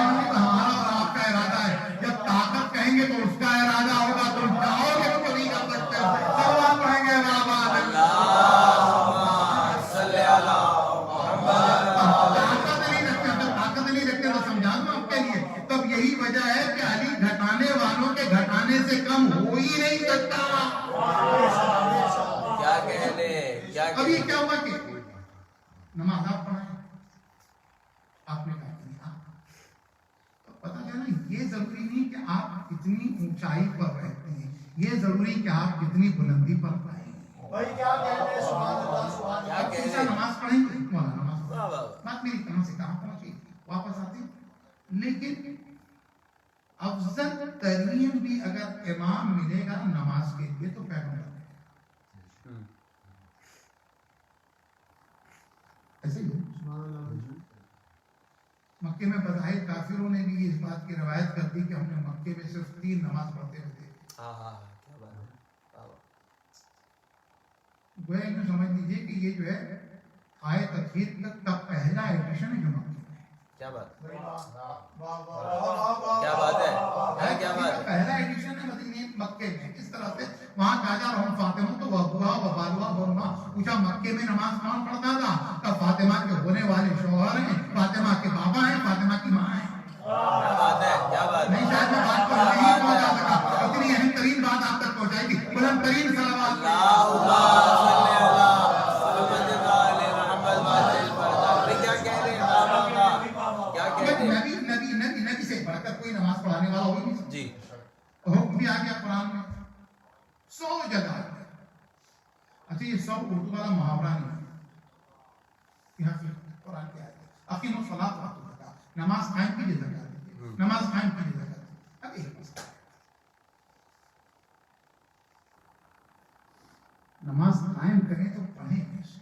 Speaker 5: ہوں گے تو ہمارا اور آپ کا ارادہ ہے جب طاقت کہیں گے تو اس کا ارادہ ہوگا تو جاؤ گے تو نہیں کر سکتے سب آپ کہیں گے طاقت نہیں رکھتے تو سمجھا دوں آپ کے لیے تب یہی وجہ ہے کہ علی گھٹانے والوں کے گھٹانے سے کم ہو ہی نہیں سکتا
Speaker 2: کیا کہنے
Speaker 5: اب یہ کیا ہوا کہ نماز آپ پڑھائیں آپ نے کہا پتا چلا یہ ضروری نہیں کہ آپ کتنی اونچائی پر رہتے ہیں یہ ضروری کہ آپ کتنی بلندی پر پائیں نماز پڑھیں گے بات میری کہاں سے کہاں پہنچی واپس آتی لیکن افضل ترین بھی اگر امام ملے گا نماز کے لیے تو پیغمبر ایسے ہی مکے میں بظاہر کافروں نے بھی اس بات کی روایت کر دی کہ ہم نے مکے میں صرف 3 نماز پڑھتے ہوئے گویا انہیں سمجھ لیجیے کہ یہ جو ہے آئے تطہیر تک کا پہلا ایڈیشن ہے جو مکے میں
Speaker 2: کیا بات ہے کیا بات
Speaker 5: پہلا ایڈیشن ہے مدینے مکے میں کس طرح سے وہاں کہا جا رہا فاطمہ تو وبوا وبالوا بولنا پوچھا مکے میں نماز کون پڑھتا تھا تب فاطمہ کے ہونے والے شوہر ہیں فاطمہ کے بابا ہیں فاطمہ کی ماں ہیں
Speaker 2: کیا بات
Speaker 5: نہیں شاید میں بات پر نہیں پہنچا سکا اتنی اہم ترین بات آپ تک پہنچائے گی بلند ترین نبی سے بڑھ کر کوئی نماز پڑھانے والا ہو نہیں
Speaker 2: جی
Speaker 5: حکم بھی آ گیا قرآن میں 100 جگہ اچھا یہ 100 اردو والا محاورہ نہیں یہاں سے قرآن کے آئے اقیم الصلاۃ وآتوا الزکاۃ نماز قائم کیجیے زکات دیجیے نماز قائم کیجیے زکات دیجیے اب ایک مسئلہ نماز قائم کریں تو پڑھیں کیسے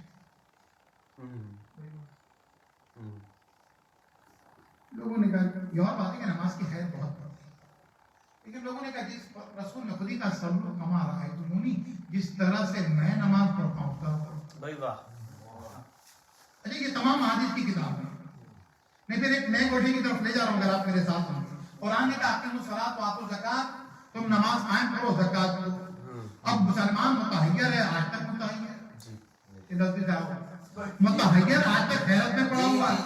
Speaker 5: لوگوں نے کہا یہ اور بات ہے کہ نماز کی حید بہت پڑتی ہے لیکن لوگوں نے کہا جس رسول نے خودی کا سبب کما رہا ہے تمہونی جس طرح سے میں نماز پڑھتا ہوں
Speaker 2: بھائی واہ
Speaker 5: اچھا یہ تمام حدیث کی کتاب ہے میں پھر ایک نئے گوشے کی طرف لے جا رہا ہوں اگر آپ میرے ساتھ ہیں قرآن نے کہا اقیموا الصلاۃ وآتوا الزکاۃ تم نماز قائم کرو زکات دو اب مسلمان متحیر ہے آج تک متحیر ہے یہ لفظ جاؤ متحیر آج تک حیرت میں پڑا ہوا ہے،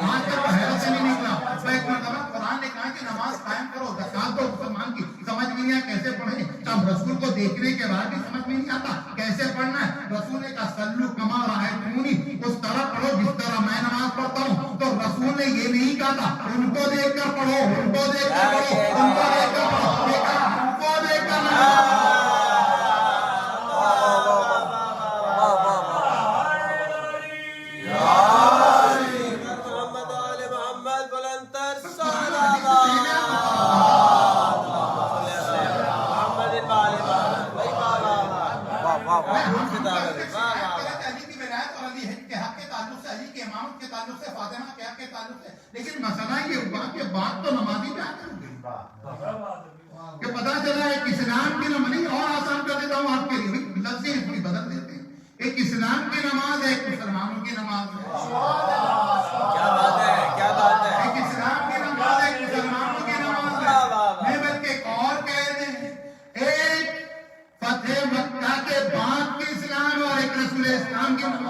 Speaker 5: آج تک وہ حیرت سے نہیں نکلا. تو ایک مرتبہ قرآن نے کہا کہ نماز قائم کرو، زکات دو مسلمان کی. سمجھ میں نہیں آیا کیسے پڑھیں. اب رسول کو دیکھنے کے بعد بھی سمجھ میں نہیں آتا کیسے پڑھنا ہے. رسول نے کہا سلو کما رأیتمونی، اس طرح پڑھو جس طرح میں نماز پڑھتا ہوں. تو رسول نے یہ نہیں کہا تھا ان کو دیکھ کر پڑھو، ان کو دیکھ کر پڑھو، ان کو دیکھ کر پڑھو. یہ کہا ان کو دیکھ کر نماز. لیکن مسئلہ یہ ہوا کہ بات تو نمازی پہ آ کہ پتا چلا ایک اسلام کی نماز اور آسان کر دیتا ہوں آپ کے لیے، لفظیں اتنی بدل دیتے ہیں. ایک اسلام کی نماز ہے، ایک مسلمانوں کی نماز ہے.
Speaker 2: کیا بات ہے، کیا بات ہے.
Speaker 5: ایک اسلام کی نماز ہے، ایک مسلمانوں کی نماز ہے. میں بلکہ ایک اور کہہ دیں، ایک فتح مکہ کے بعد کی اسلام اور ایک رسول اسلام کی نماز.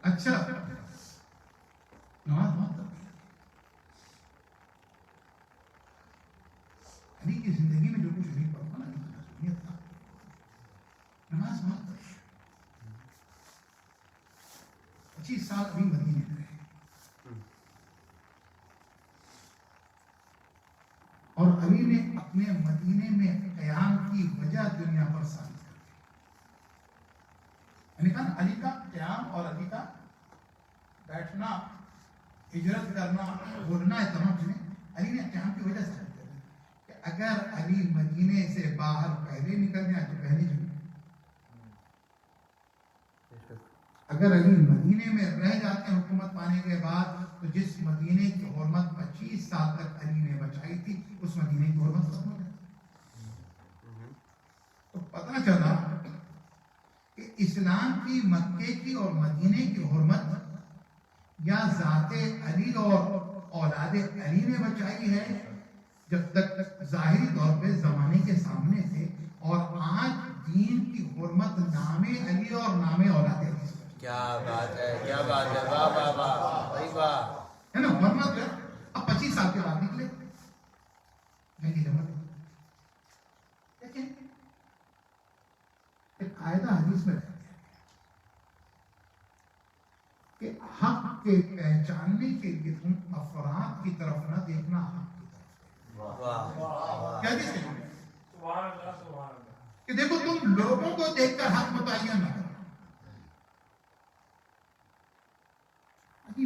Speaker 5: اچھا نماز بہت علی کی زندگی میں جو کچھ نہیں پڑھتا نا سنیت تھا، نماز بہت 25 سال ابھی مدینے میں رہے اور علی نے اپنے مدینے میں قیام کی وجہ دنیا پر ثابت کر دی. یعنی کہا علی کا قیام اور علی کا بیٹھنا، ہجرت کرنا، بولنا، تمام چیزیں علی نے قیام کی وجہ سے ثابت کر دی کہ اگر علی مدینے سے باہر پہلے نکل جائے تو پہلے جمعے، اگر علی مدینے میں رہ جاتے ہیں حکومت پانے کے بعد تو جس مدینے کی حرمت 25 سال تک علی نے بچائی تھی اس مدینے کی حرمت ختم ہو جاتی. تو پتہ چلا کہ اسلام کی مکے کی اور مدینے کی حرمت یا ذات علی اور اولاد علی نے بچائی ہے جب تک ظاہری طور پہ زمانے کے سامنے تھے، اور آج دین کی حرمت نام علی اور نام اولاد علی سے.
Speaker 2: کیا بات ہے، کیا بات ہے. واہ واہ واہ، صحیح بات
Speaker 5: ہے نا. حرمت ہے. اب 25 سال کے بعد نکلے نہیں جمع. لیکن ایک قاعدہ حدیث میں رہتا ہے کہ حق کے پہچاننے کے لیے تم افراد کی طرف نہ دیکھنا، حق کی طرف. کیا حدیث ہے کہ دیکھو تم لوگوں کو دیکھ کر حق متعین نہ کرو.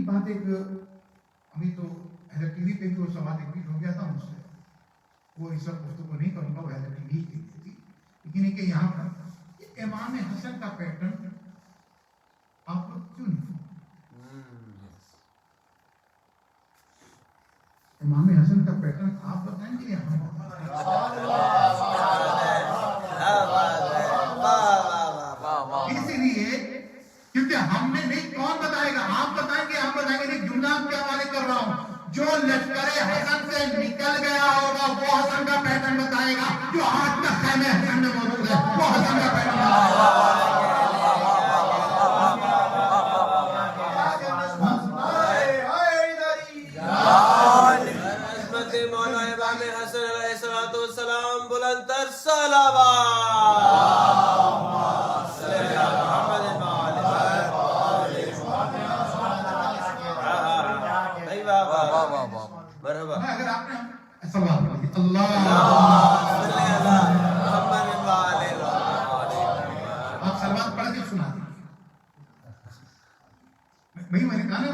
Speaker 5: بات ایک ابھی تو اہل ٹی وی پہ بھی وہ سوال ریپیٹ ہو گیا تھا مجھ سے، وہ اس وقت گفتگو نہیں کروں گا، وہ اہل ٹی وی کی تھی. لیکن یہ کہ یہاں پر امام حسن کا پیٹرن آپ لوگ کیوں نہیں؟ امام حسن کا پیٹرن آپ بتائیں گے یا ہم بتائیں؟ اسی لیے کیونکہ ہم نے نہیں، کون بتائے گا؟ آپ بتائیں گے، ہم بتائیں گے. نہیں، جملہ آپ کے حوالے کر رہا ہوں. جو لشکر حسن سے نکل گیا ہوگا وہ حسن کا پیٹرن بتائے گا. جو آج تک خیمہ حسن میں موجود ہے وہ حسن کا پیٹرن بتائے گا.
Speaker 2: مولا امام حسن علیہ السلام بلند تر صلوات.
Speaker 5: اگر آپ نے اللہ آپ سلوات پڑھ کے سنا دیں. بھائی میں نے کہا نا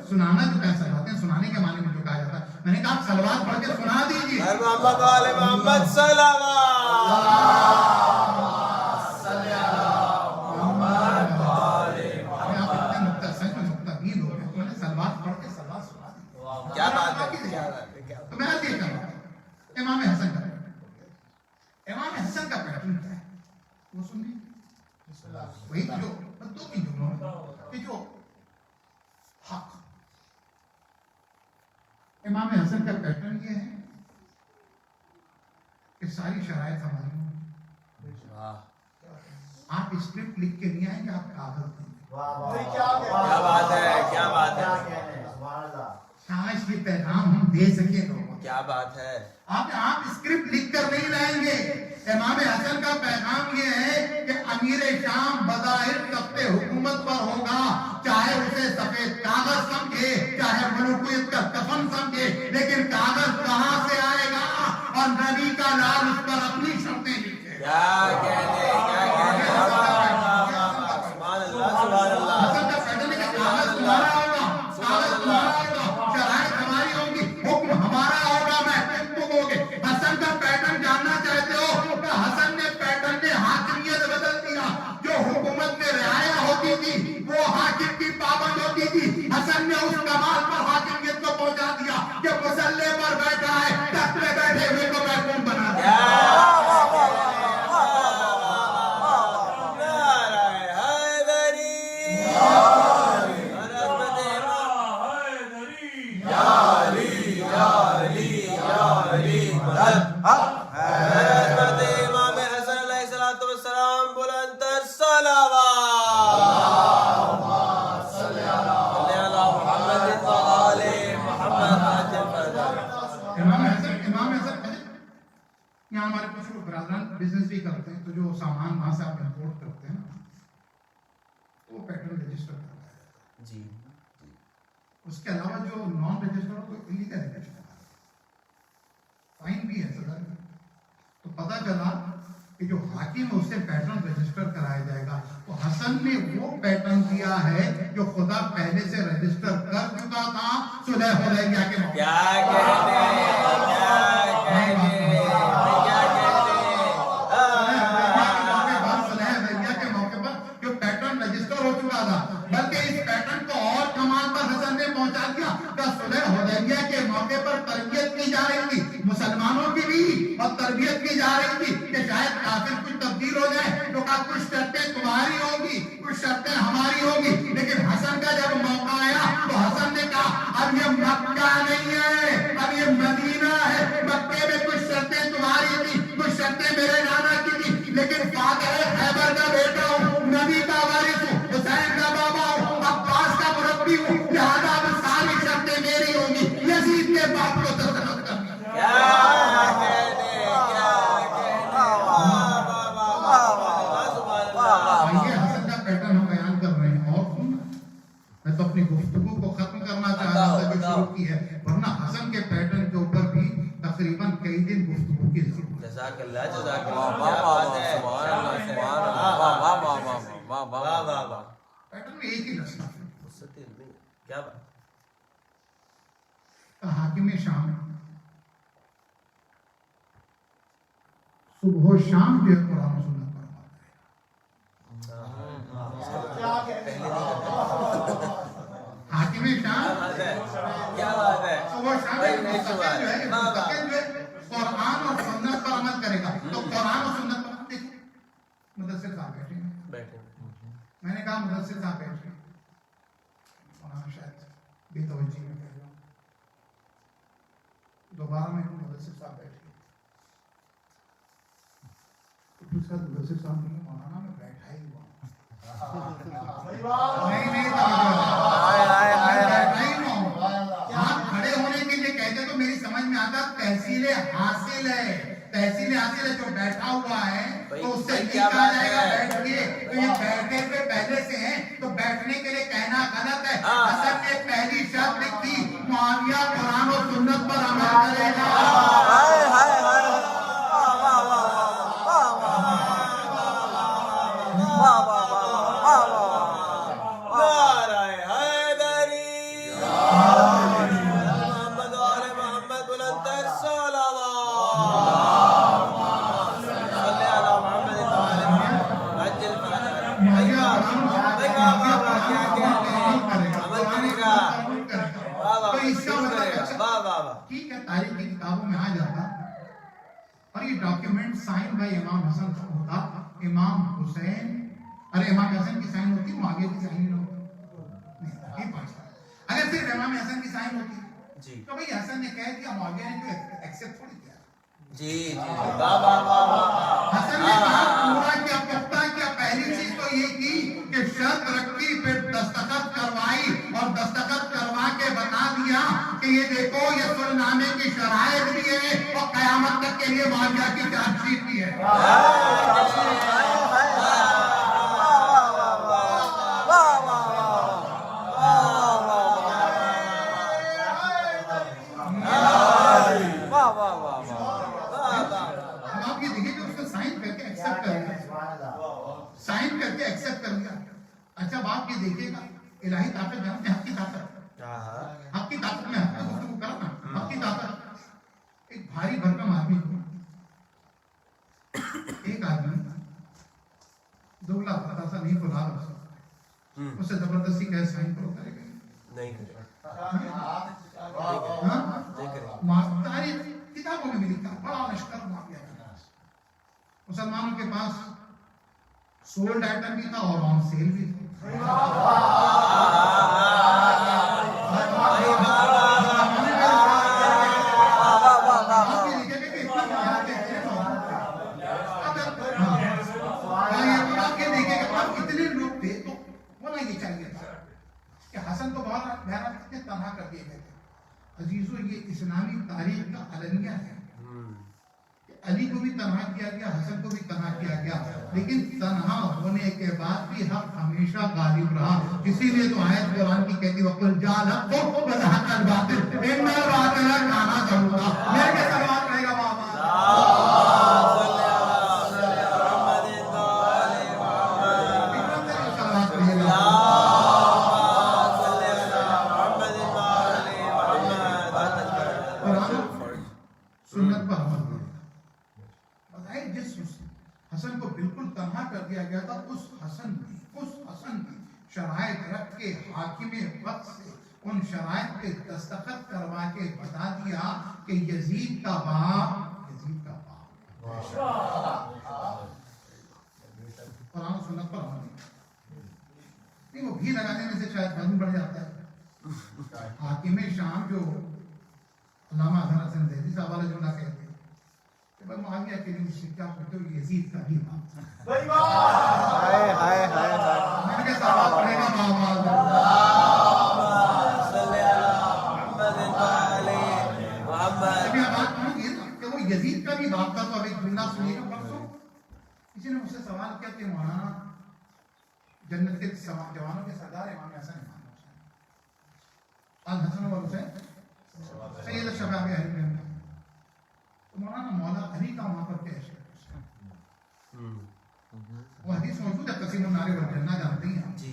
Speaker 5: سنانا جو کہہ سکتے ہیں، سنانے کے معنی میں جو کہا جاتا ہے، میں نے کہا آپ سلوات پڑھ کے سنا دیجیے.
Speaker 2: محمد آل محمد صلوات. کیا بات ہے.
Speaker 5: تو میں یہ کہہ رہا ہوں امام حسن کا پیٹرن، امام حسن کا پیٹرن کیا ہے وہ سنیے. وہی جو کہ جو حق امام حسن کا پیٹرن یہ ہے کہ ساری شرائط ہماری ہوں. آپ اسکرپٹ لکھ کے نہیں آئیں گے, آپ کاغذ دیں.
Speaker 2: کیا بات ہے, کیا بات ہے,
Speaker 5: کاش یہ پیغام ہم دے سکے لوگوں.
Speaker 2: کیا بات ہے.
Speaker 5: آپ اسکرپٹ لکھ کر نہیں لائیں گے. امام حسن کا پیغام یہ ہے کہ امیر شام بظاہر تخت حکومت پر ہوگا, چاہے اسے سفید کاغذ سمجھے, چاہے ملوکیت کا کفن سمجھے, لیکن کاغذ کہاں سے آئے گا, اور نبی کا لال اس پر اپنی شرطیں لکھے.
Speaker 2: کیا کہنے, کیا کہنے, سبحان اللہ, سبحان اللہ.
Speaker 5: حسن کا پیٹرن ہے کہ کاغذ تمہارا ہوگا, کاغذ تمہارا ہوگا, شرائط ہماری ہوگی, حکم ہمارا ہوگا, محکم تم ہوگے. حسن کا پیٹرن جاننا چاہتے ہو کہ حسن نے پیٹرن نے حاکمیت بدل دیا. جو حکومت میں رعایا ہوتی تھی وہ حاکم کی پابند ہوتی تھی. حسن نے اس کمال پر حاکمیت کو پہنچا دیا کہ مسلح پر بیٹھا ہے, تخت پہ بیٹھے ہوئے کو محکوم بنا دیا.
Speaker 2: امام حسن علیہ الصلوۃ والسلام بلند صلوات.
Speaker 5: امام حسن یہاں ہمارے کچھ لوگ برادران بزنس بھی کرتے ہیں, تو جو سامان وہاں سے آپ امپورٹ کرتے ہیں نا, وہ پیٹرن رجسٹر کرتا ہے.
Speaker 2: جی.
Speaker 5: اس کے علاوہ جو نان رجسٹر ہو تو انلیگل رجسٹر فائن بھی ہے صدر. تو پتہ چلا کہ جو حاکم اس سے پیٹرن رجسٹر کرایا جائے گا, تو حسن نے وہ پیٹرن دیا ہے جو خدا پہلے سے رجسٹر کر چکا تھا صلح حدیبیہ کے موقع.
Speaker 2: کیا کہتے ہیں, کیا کہتے ہیں, کیا کہتے ہیں.
Speaker 5: صلح حدیبیہ کے موقع پر جو پیٹرن رجسٹر ہو چکا تھا, بلکہ اس پیٹرن کو اور کمال پر حسن نے پہنچا دیا کہ صلح حدیبیہ کے موقع پر تربیت کی جا رہی تھی مسلمانوں کی بھی, اور تربیت کی جا رہی تھی کہ شاید کافر کچھ تبدیل ہو جائے, تو کہا کچھ شرطیں تمہاری ہوگی, کچھ شرطیں ہماری ہوگی. لیکن حسن کا جب موقع آیا تو حسن نے کہا اب یہ مکہ نہیں ہے, اب یہ مدینہ ہے. مکے میں کچھ شرطیں تمہاری تھی, کچھ شرطیں میرے نانا کی تھی, لیکن فاتح خیبر کا بیٹا ہوں, نبی کا وارث ہوں, حسین کا بابا ہوں, عباس کا مربی ہوں, لہذا اب ساری شرطیں میری ہوں گی. یزید کے باپ کو تسلط کرنا. یہ حسن کا پیٹرن ہم بیان کر رہے ہیں. اور میں تو اپنی گفتگو کو ختم کرنا چاہ رہا تھا جو شروع کی ہے, ورنہ حسن کے پیٹرن کے اوپر بھی تقریباً کئی دن گفتگو کی ضرورت ہے.
Speaker 2: جزاک اللہ, جزاک اللہ. سبحان اللہ, سبحان اللہ, واہ واہ واہ واہ واہ واہ واہ.
Speaker 5: پیٹرن میں ایک ہی لفظ ہے,
Speaker 2: کیا بات.
Speaker 5: حاکم شام صبح و شام جو ہے قرآن و سنت پر حاکم شام
Speaker 2: کیا بات ہے.
Speaker 5: صبح و شام جو ہے قرآن اور سنت پر عمل کرے گا. تو قرآن اور سنت پر دیکھیں, مدثر صاحب بیٹھے, میں نے کہا مدثر صاحب بیٹھے, مولانا شاید بے توجہی میں کہہ رہا ہوں, دوبارہ میں مدثر صاحب بیٹھے, اس کا مدثر صاحب نہیں مولانا میں بیٹھا ہی ہوا یہاں کھڑے ہونے کے لیے کہتے تو میری سمجھ میں آتا تحصیل حاصل ہے, تحصیل حاصل ہے, جو بیٹھا ہوا ہے تو اس سے کیا کہا جائے گا بیٹھ کے, تو یہ بیٹھے ہوئے پہلے سے ہیں تو بیٹھنے کے لیے کہنا غلط ہے. حسن نے پہلی شرط لکھی معاویہ قرآن و سنت پر عمل کرے گا. ٹھیک ہے, تاریخ کی کتابوں میں آ جاتا, اور یہ ڈاکیومنٹ سائن بائی امام حسن ہوتا. امام حسین, ارے امام حسن کی سائن ہوتی, معاویہ کی سائن نہیں ہوتی. نہیں پہنچتا. اگر صرف امام حسن کی سائن ہوتی
Speaker 2: جی
Speaker 5: تو بھئی حسن نے کہہ دیا, معاویہ نے کوئی ایکسپٹ تھوڑی کیا.
Speaker 2: جی جی واہ واہ واہ واہ.
Speaker 5: حسن نے کہا پورا کیا, پختہ کیا. پہلی چیز تو یہ کی کہ شرط رکھی, پھر دستخط کروائی, اور دستخط کروا کے بتا دیا کہ یہ دیکھو یہ صلح نامے کی شرائط بھی ہے اور قیامت تک کے لیے معاویہ کی چارج شیٹ بھی ہے. سائن کر کے ایکسپٹ کر لیا. اچھا باپ یہ دیکھیے گا, الہی طاقت جانتے ہیں, حق کی طاقت, حق کی طاقت میں حق کی گفتگو کرا نا, حق کی طاقت. ایک بھاری بھرکم آدمی کو, ایک آدمی دبلا پتلا سا نہیں بلا رہا, اسے زبردستی کہے سائن کرو, کرے گا
Speaker 2: نہیں کرے.
Speaker 5: تاریخ کتابوں میں بھی لکھا, بڑا لشکر معاویہ کا. مسلمانوں کے پاس سولڈ آئٹم بھی تھا اور آن سیل بھی تھا. اتنے لوگ تھے تو ہونا یہ چاہیے تھا کہ حسن کو بہت محنت سے تنہا کر دیے گئے تھے. عزیزو یہ اسلامی تاریخ کا علنیہ ہے. علی کو بھی تنہا کیا گیا, حسن کو بھی تنہا کیا گیا, لیکن تنہا ہونے کے بعد بھی حق ہمیشہ غالب رہا. اسی لیے تو آیت قرآن کی کہتی وَقُلْ جَعَلَ الْحَقُّ وَزَهَقَ الْبَاطِلُ إِنَّ الْبَاطِلَ كَانَ زَهُوقًا. میرے کے سلوات رہے گا بابا. سنت پر عمل کرے. بتائیں جس حسن کو بالکل تنہا کر دیا گیا تھا, اس حسن کی شرائط رکھ کے حاکم وقت سے ان شرائط پہ دستخط کروا کے بتا دیا کہ یزید کا باپ قرآن سنت پر عمل نہیں. وہ بھی لگانے میں سے شاید وزن بڑھ جاتا ہے. حاکم شام جو علامہ حسن زیدی صاحب والے جو نہ کہتے ہیں کہ بھائی معاویہ کے لیے مجھ سے کیا پوچھتے ہو, یزید کا بھی باپ تھا. میں نے سوال پڑھے گا ابھی بات کروں گی کہ وہ یزید کا بھی باپ تھا. تو اب ایک جملہ سنیے گا. پرسوں کسی نے مجھ سے سوال کیا کہ مولانا جنت کے جوانوں کے سردار امام حسن الحسن و حسین سید شباب اہل بیت, تو مولانا مولا علی کا وہاں پر کیا ہے؟ وہ حدیث موجود ہے, قسیم النار والجنہ جانتے ہیں
Speaker 2: جی.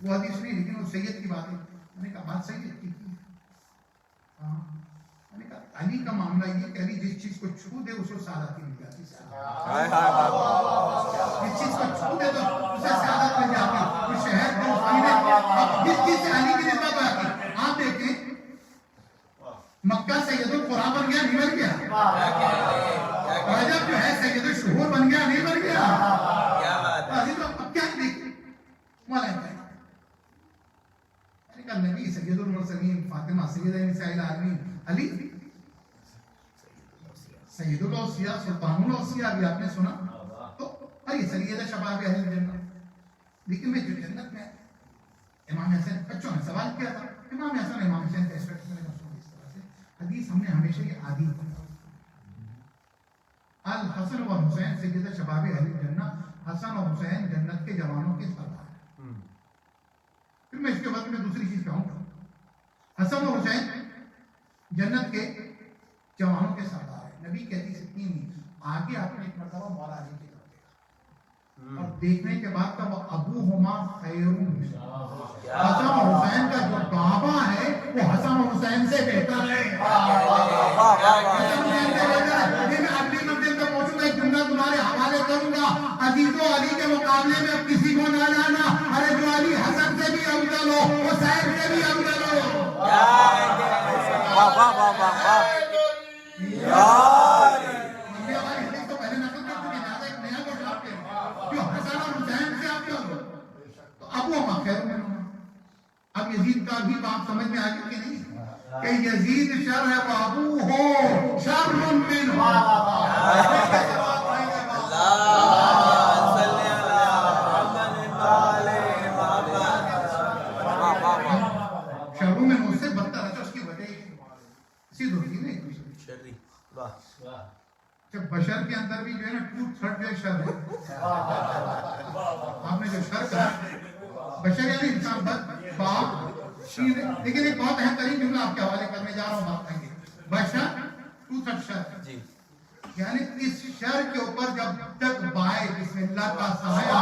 Speaker 5: وہ حدیث نہیں, لیکن وہ سید کی بات ہے. میں نے کہا بات صحیح ہے, ٹھیک ہے. میں نے کہا علی کا معاملہ یہ کہ علی جس چیز کو چھو دے اسے سعادت مل جاتی. جس چیز کو چھو دے تو اسے سعادت مل جاتی. اس شہر کے جس چیز سے علی کی نسبت آتی. آپ دیکھیں مکہ سید القرآن بن گیا, نہیں بن گیا؟ رجب جو ہے سید الشہور بن گیا, نہیں بن گیا؟ اب کیا دیکھیں مولا ہے کہ نبی سید المرسلین, فاطمہ سیدہ نساء العالمین, علی سید الاوصیاء, سلطان الاوصیاء بھی آپ نے سنا. تو یہ سید شباب اہل جنت. لیکن میں جو جنت میں امام حسن, بچوں نے سوال کیا تھا امام حسن امام حسین کا اسپیکٹ میں حدیث ہم نے ہمیشہ یہ عادی کیا. الحسن و حسین سید شباب اہل جنت. حسن و حسین جنت کے جوانوں کے سردار ہیں. پھر میں اس کے بعد میں دوسری چیز کہوں گا. حسن و حسین جنت کے جوانوں کے سردار ہیں. نبی کی حدیث اتنی نہیں, آگے آپ نے ایک مرتبہ مولا علی کی طرف دیکھا اور دیکھنے کے بعد کا وہ ابوہما خیرون, حسن و حسین کا جو بابا ہے وہ حسن و حسین سے بہتر ہے. اگلی منزل پہ پہنچوں گا, ایک جملہ تمہارے حوالے کروں گا. عزیزو علی کے مقابلے میں اب کسی کو نہ لانا. ارے جو علی حسن سے بھی افضل ہو, وہ حسین سے بھی افضل ہو. تو پہلے نقل کر چکے, زیادہ ایک نیا کو ڈراپ کے جو حسن اور حسین سے افضل ہو. تو اب وہ خیر میں اب یزید کا شدید شر ہے وہ ابو ہو شر من شروں میں مجھ سے بدتر ہے. اس کی وجہ اسی ہوتی ہے نا ایک دوسرے کی. جب بشر کے اندر بھی جو ہے نا 2/3 جو شر ہے. آپ نے جو شر کہا بشر یعنی انسان بد باپ. لیکن ایک بہت اہم ترین جملہ آپ کے حوالے کرنے جا رہا ہوں, بات کریں گے. بشر 2/3 شر یعنی اس شر کے اوپر جب تک بائے بسم اللہ کا سایہ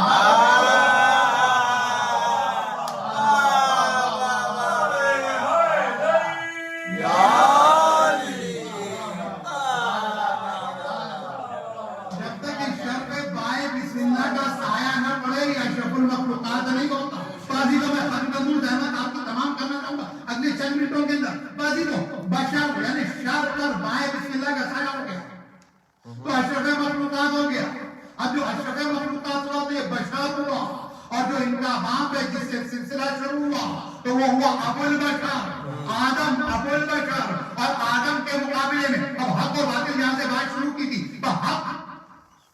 Speaker 5: نہیں ہوتا. بازی کو میں ختم کر دوں زحمت آپ کو تمام کرنا چاہوں گا اگلے چند منٹوں کے اندر. بازی کو بشر یعنی شر پر بائیں بسم اللہ کا سایہ ہو گیا تو اشرف مخلوقات ہو گیا. اب جو اشرف مخلوقات ہوا تو یہ بشر ہوا, اور جو ان کا باپ ہے جس سے سلسلہ شروع ہوا تو وہ ہوا ابو البشر آدم. ابو البشر اور آدم کے مقابلے میں اب حق اور باطل یہاں سے بات شروع کی تھی. تو حق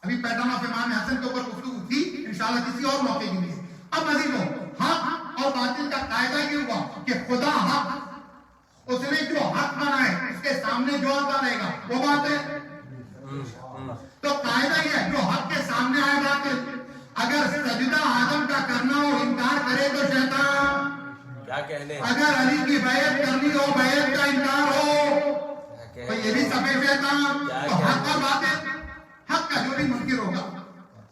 Speaker 5: ابھی پیٹرن آف امام حسن کے اوپر گفتگو تھی انشاءاللہ کسی اور موقع کے لیے. اب مزید ہو حق اور باطل کا قاعدہ یہ ہوا کہ خدا حق, اس نے جو حق بنائے اس کے سامنے جو آتا رہے گا وہ بات ہے. تو قاعدہ یہ ہے جو حق کے سامنے آئے باطل, اگر سجدہ آدم کا کرنا ہو انکار کرے تو شیطان, اگر علی کی بیعت کرنی ہو بیعت کا انکار ہو تو یہ بھی سفید شیطان. تو حق اور باطل, حق کا جو بھی منکر ہوگا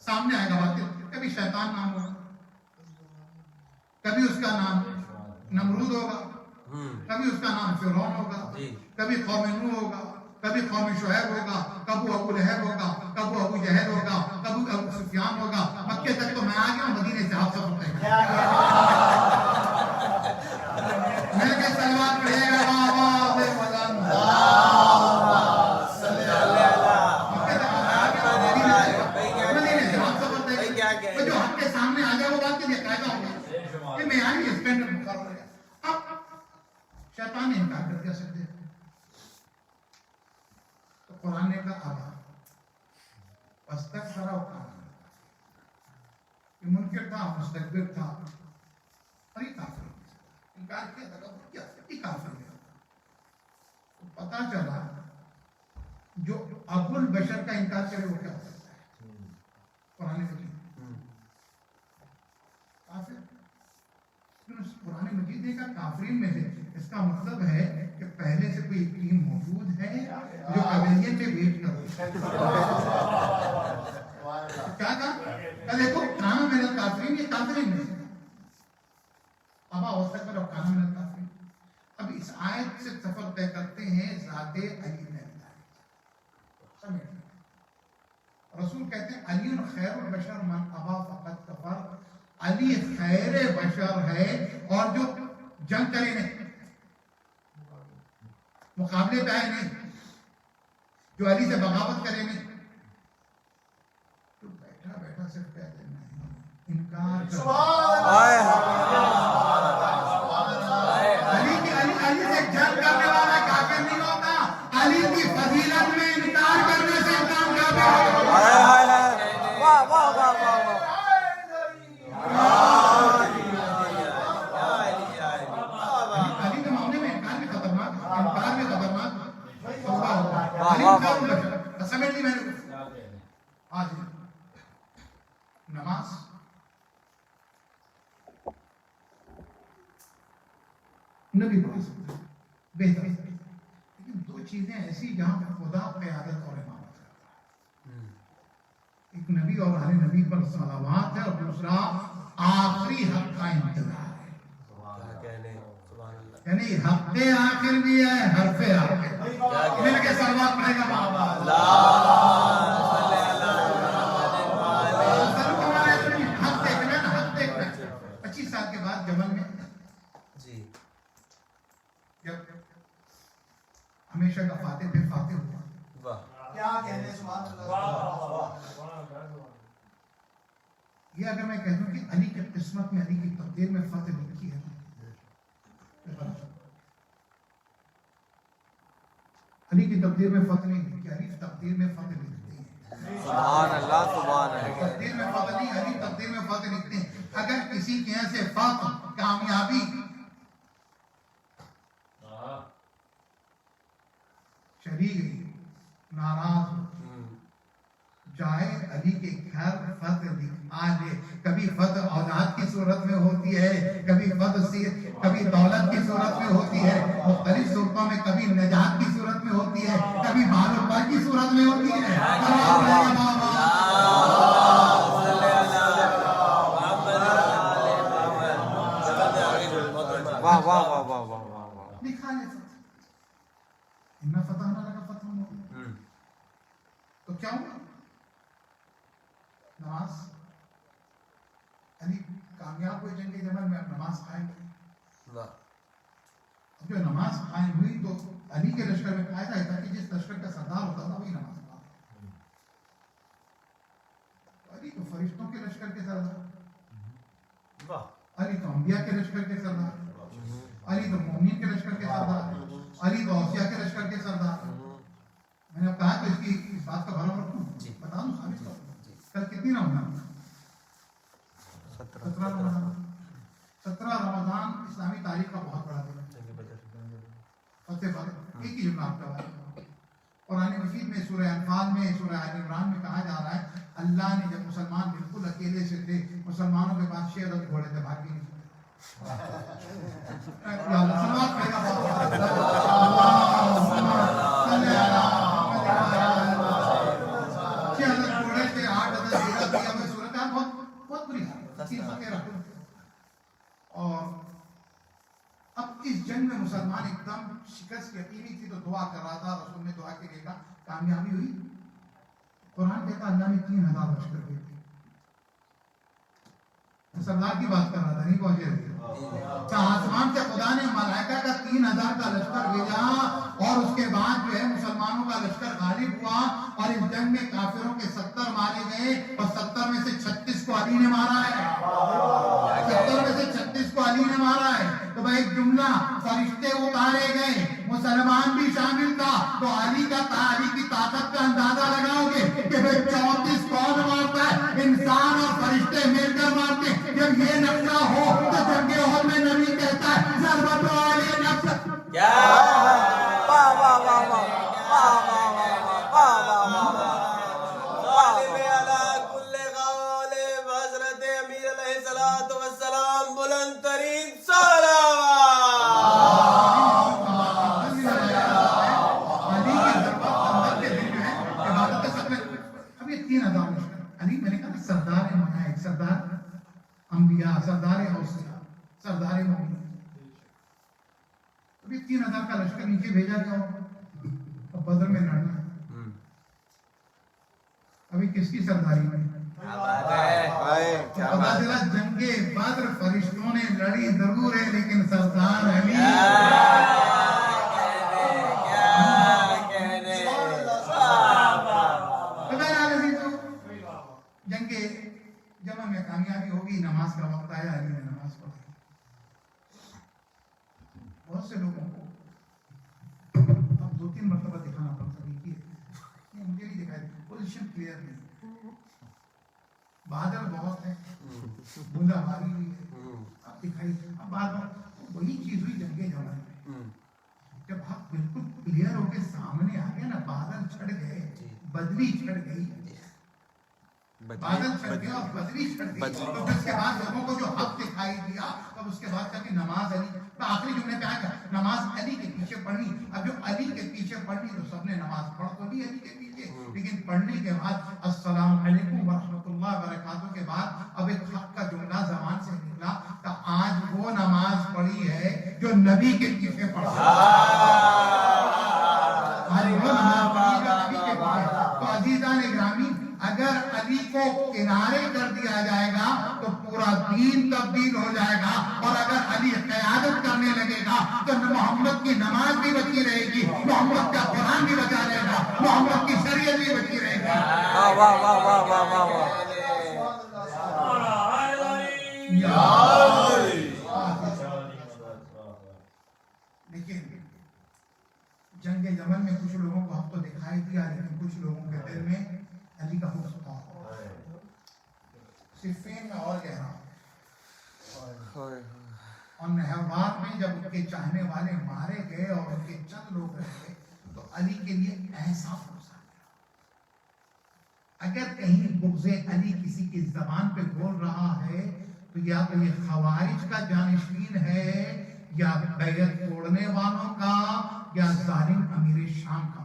Speaker 5: سامنے آئے گا باطل. کبھی شیطان نام ہوگا, کبھی اس کا نام نمرود ہوگا, کبھی اس کا نام فرعون ہوگا, کبھی قوم نوح ہوگا, کبھی قوم شعیب ہوگا, کبھی ابو لہب ہوگا, کبھی ابو جہل ہوگا, کبھی ابو سفیان ہوگا. مکے تک تو میں آ گیا ہوں, مدینے سے آپ سفر طے کریں. مل کے سلوات پڑھیے گا بابا بے وزن مکے تک میں آ گیا ہوں, مدینے سے آپ سفر طے کریں. تو جو حق کے سامنے آ جائے وہ بات کے لیے قاعدہ ہوگا کہ میں آئی اسپینڈر مقرر ہے. اب شیطان نے انکار کر دیا سکتے تو قرآن نے کہا ابا استکبر و کان یہ منکر تھا, مستكبر تھا اور یہ کافر انکار کیا تھا. کیا یہ کافر ہے. تو پتا چلا جو ابو البشر کا انکار کرے وہ کیا ہو سکتا ہے. قرآن مجید کافر, قرآن مجید نے کہا کافرین میں سے. اس کا مطلب ہے کہ پہلے سے کوئی ٹیم موجود ہے جو قبیلیت میں ویٹ کر رہی ہے. کیا کہا دیکھو کانا من الکافرین, یہ کافرین میں سے ابا واستکبر و کان من الکافرین. اب اس آیت سے سفر طے کرتے ہیں ذات علی نے. رسول کہتے ہیں علی خیر البشر من ابا فقط کفر. علی خیر بشر ہے اور جو جنگ کرے نہیں, مقابلے پہ آئے نہیں, جو علی سے بغاوت کرے نہیں, تو بیٹھا بیٹھا صرف کہتے نہیں انکار علی سے جنگ کرنے والا کافر نہیں ہوتا. علی کی فضیلت میں انکار کرنے سے انسان کافر ہوتا. علی کے معاملے میں انکار بھی خطرناک سمجھ لی میں نے. آج نماز نبی پڑھ سکتا ہے بہتر, لیکن دو چیزیں ایسی جہاں خدا قیادت اور امامت کرتا ہے. ایک نبی اور اہل نبی پر صلوات ہے, اور دوسرا آخری حق کا انتظار ہے. یعنی حق آخر بھی ہے, حرف آخر. مل کے صلوات پڑھے گا بابا 25 سال کے بعد جمل میں جب ہمیشہ کا فاتح پھر فاتح ہوا.
Speaker 3: کیا کہنے سبحان اللہ.
Speaker 5: یہ اگر میں کہہ دوں کہ علی کی قسمت میں, علی کی تقدیر میں فتح لکھی ہے, علی کی تقدیر میں فتح نہیں لکھی، علی تقدیر میں فتح لکھتے ہیں.
Speaker 2: سبحان اللہ سبحان اللہ.
Speaker 5: تقدیر میں فتح نہیں، علی تقدیر میں فتح لکھتے ہیں. اگر کسی کے یہاں سے فتح، کامیابی چلی گئی، ناراض ہو جائے، علی کے گھر فتح آ لے. کبھی فتح اولاد کی صورت میں ہوتی ہے، کبھی فتح کبھی دولت کی صورت میں ہوتی ہے، مختلف صورتوں میں، کبھی نجات کی صورت میں ہوتی ہے، کبھی مال و پر کی صورت میں ہوتی ہے.
Speaker 2: واہ واہ واہ واہ واہ واہ.
Speaker 5: لکھا ہے فتح، ان فتح نہ لگا فتح ہو. تو کیا ہوا؟ نماز. علی کامیاب ہوئے جنگ جمل میں، اب نماز قائم کی. جو نماز قائم ہوئی تو علی کے لشکر میں قاعدہ ہے تھا کہ جس لشکر کا سردار ہوتا تھا وہی نماز پڑھتا. علی تو فرشتوں کے لشکر کے سردار، علی تو انبیاء کے لشکر کے سردار، علی تو مومنین کے لشکر کے سردار، علی تو اوصیاء کے لشکر کے سردار. میں نے اب کہا کہ اس بات کا بھرم رکھوں، بتا دوں، ثابت کروں. کل کتنی رمضان؟ 17 رمضان. 17 رمضان اسلامی تاریخ کا بہت بڑا دن ہے. فتح ایک ہی جملہ آپ کا قرآن مجید میں سورہ انفال میں، سورہ آل عمران میں کہا جا رہا ہے اللہ نے جب مسلمان بالکل اکیلے سے تھے، مسلمانوں کے پاس 6 عدد گھوڑے تھے، بھاگ بھی نہیں سکتے. اور اب اس جنگ میں مسلمان ایک دم شکست یقینی تھی، تو دعا کر رہا تھا. رسول نے دعا کے لے کہا کامیابی ہوئی. قرآن کہتا اللہ نے 3000 لشکر بھیج دیے. سردار کی بات کر رہا تھا، نہیں پہنچے رہے. آسمان سے خدا نے ملائکہ کا 3000 کا لشکر بھیجا، اور اس کے بعد جو ہے مسلمانوں کا لشکر غالب ہوا، اور اس جنگ میں کافروں کے 70 مارے گئے، اور 70 میں سے 36 کو علی نے مارا ہے. 70 میں سے 36 کو علی نے مارا ہے. تو بھائی ایک جملہ، فرشتے اتارے گئے، مسلمان بھی شامل تھا. تو علی کی طاقت کا اندازہ لگاؤ گے کہ بھائی 34 کون مارتا ہے؟ انسان اور فرشتے مل کر مارتے. جب یہ نقشہ ہو تو جنگ احد میں نبی کہتا ہے ضربت علی نفس.
Speaker 2: کیا واہ واہ واہ واہ واہ واہ واہ واہ واہ. غالب علی کل غالب حضرت امیر علیہ الصلوۃ والسلام بلند ترین
Speaker 5: علی میں نے کہا سردار ملائک، سردار انبیاء، سردار اوصیاء، سردار مومنین. ابھی 3000 کا لشکر نیچے بھیجا گیا ہو، اب بدر میں لڑنا ہے. ابھی کس کی سرداری میں؟ پتا چلا جنگ بدر فرشتوں نے لڑی ضرور ہے، لیکن سردار علی جنگ جمع میں کامیابی ہوگی. نماز کا وقت آیا، علی نے نماز پڑھی. بہت سے لوگوں کو اب 2-3 مرتبہ دکھانا پڑتا ہے کہ مجھے نہیں دکھائی، پوزیشن کلیئر نہیں، بادل بہت ہے، بوندا باری ہوئی ہے، اب دکھائی. اب بعد میں وہی چیز ہوئی جنگ جمع میں، جب حق بالکل کلیئر ہو کے سامنے آ گیا نا، بادل چھڑ گئے، بدلی چھڑ گئی، بادل چھڑ گیا اور بدلی چھڑ گئی. تو پھر اس کے بعد لوگوں کو جو حق دکھائی دیا، تب اس کے بعد کہا کہ نماز علی. آخری جملے پہ آ گیا نماز علی کے پیچھے پڑھنی. اب جو علی کے پیچھے پڑھنی تو سب نے نماز پڑھ تو لی علی کے پیچھے، لیکن پڑھنے کے بعد السلام علیکم ورحمۃ اللہ وبرکاتہ کے بعد اب ایک حق کا جملہ زبان سے نکلا کہ آج وہ نماز پڑھی ہے جو نبی کے پیچھے پڑھا. آج وہ نماز پڑھی جو نبی کے پیچھے. تو عزیزان گرامی، اگر علی کو کنارے کر دیا جائے گا تو پورا دین تبدیل ہو جائے گا، اور اگر علی قیادت کرنے لگے گا تو محمد کی نماز بھی بچی رہے گی، محمد کا قرآن بھی بچا رہے گا، محمد کی شریعت بھی بچی رہے گی.
Speaker 2: واہ واہ واہ واہ واہ واہ واہ.
Speaker 5: لیکن جنگ جمل میں کچھ لوگوں کو حق تو دکھائی دیا لیکن کچھ لوگوں کے دل میں علی کا حب تھا. صفین میں اور کہہ رہا ہوں اور نہروان میں جب ان کے چاہنے والے مارے گئے اور ان کے چند لوگ رہے تو علی کے لیے ایسا فرصہ گیا. اگر کہیں بغض علی کسی کی زبان پہ بول رہا ہے تو یا تو یہ خوارج کا جانشین ہے یا بیعت توڑنے والوں کا یا ظالم امیر شام کا.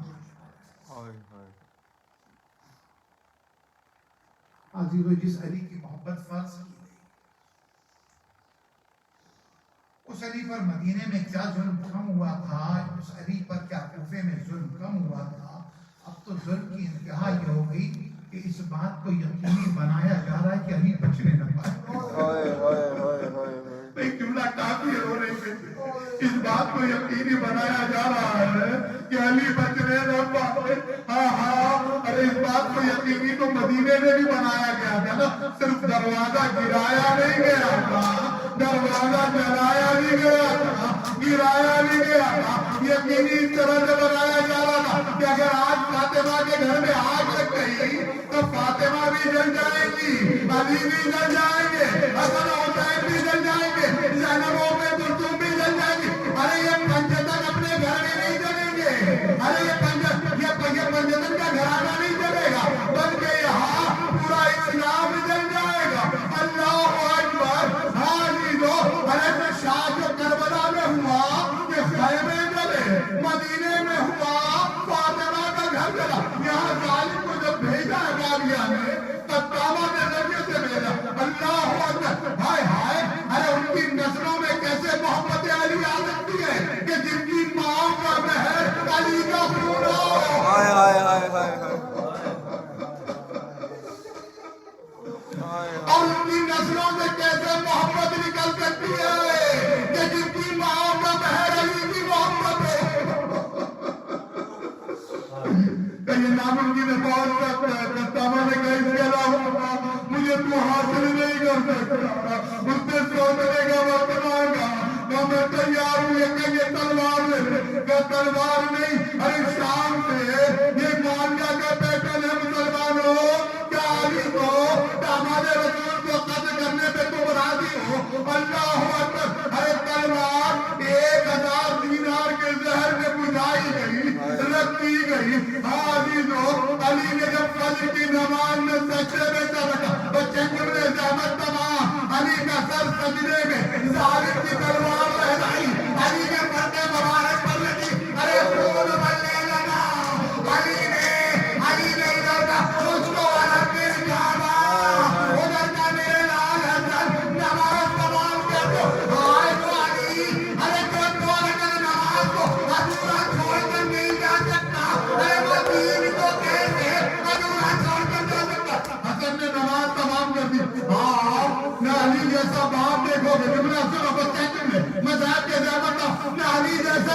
Speaker 5: عزیزو جس علی کی محبت فرض کی گئی اس علی پر مدینے میں کیا ظلم کم ہوا تھا, اس علی پر کیا کوفے میں ظلم کم ہوا تھا. اب تو ظلم کی انتہا یہ ہو گئی کہ اس بات کو یقینی بنایا جا رہا ہے کہ علی بچنے نہ پائے. ایک جملہ کافی ہے رونے کے, اس بات کو یقینی بنایا جا رہا ہے کہ علی بچنے نہ پائے. ارے اس بات کو یقینی تو مدینے میں بھی بنایا گیا تھا نا, صرف دروازہ گرایا نہیں گیا تھا, دروازہ جلایا نہیں گیا تھا, گرایا نہیں گیا تھا. یقینی اس طرح سے بنایا جا رہا تھا کہ اگر آج فاطمہ کے گھر میں آگ لگ گئی تو فاطمہ بھی جل جائے گی, علی بھی جل جائیں گے, حسن حسین بھی جل جائیں گے, زینب کلثوم بھی جل جائیں گی. ارے یہ پنجتن اپنے گھر میں نہیں جلیں گے, ارے یہ پنجتن کا گھرانہ نہیں جلے گا بلکہ یہاں پورا اسلام جل جائے گا. اللہ اکبر. ارے شاہ جو کربلا میں ہوا کہ خیمے جلے, مدینے میں ہوا فاطمہ کا گھر جلا. یہاں ظالم کو جب بھیجا ہے باغیہ نے قطامہ نے ذریعے سے بھیجا. اللہ اکبر. ہائے ہائے. ارے ان کی نسلوں میں کیسے محبت علی آ سکتی ہے کہ جن کی ماں کا مہر علی کا خون ہو.
Speaker 2: ہائے ہائے ہائے ہائے ہائے.
Speaker 5: اور ان کی نسلوں سے کیسے محبت نکل سکتی ہے کہ جن کی ماں کا مہر علی کی محبت ہے. کہ یہ نام ان کی نفاذ کرتا ہے. قطامہ نے کہا اس کے علاوہ مجھے تو حاصل نہیں کر سکتا, مجھ سے سوچنے کا وقت مانگا تو میں تیار ہوں. یہ تلوار لے, کہ تلوار نہیں. ارے شام سے یہ معاویہ کا پیٹرن ہے مسلمانوں. کیا علی کو داماد رسول کو قتل کرنے پہ تم راضی ہو؟ اللہ اکبر. ارے تلوار 1000 دینار کے زہر میں بجھائی گئی, رکھی گئی. علی نے جب فجر کی نماز میں سجدے میں سر رکھا, بچے جملے زحمت تمام, علی کا سر سجدے میں, ظالم کی تلوار لہرائی, علی نے پردے مبارک پر لگی. ارے خون بلنے لگا. علی نے ادھر کا اس کو الگ پھر جانا, ادھر کا میرے لال حسن نماز تمام کر دو. آئے تو علی. ارے تو اگر نماز کو ادھورا چھوڑ کر نہیں جا سکتا, ارے وہ دین کو کیسے ادھورا چھوڑ کر جا سکتا. حسن نے نماز تمام کر دی. نہ علی جیسا باپ دیکھو گے. جملہ سنو بچے جملے مذہب کے زحمت نہ علی جیسا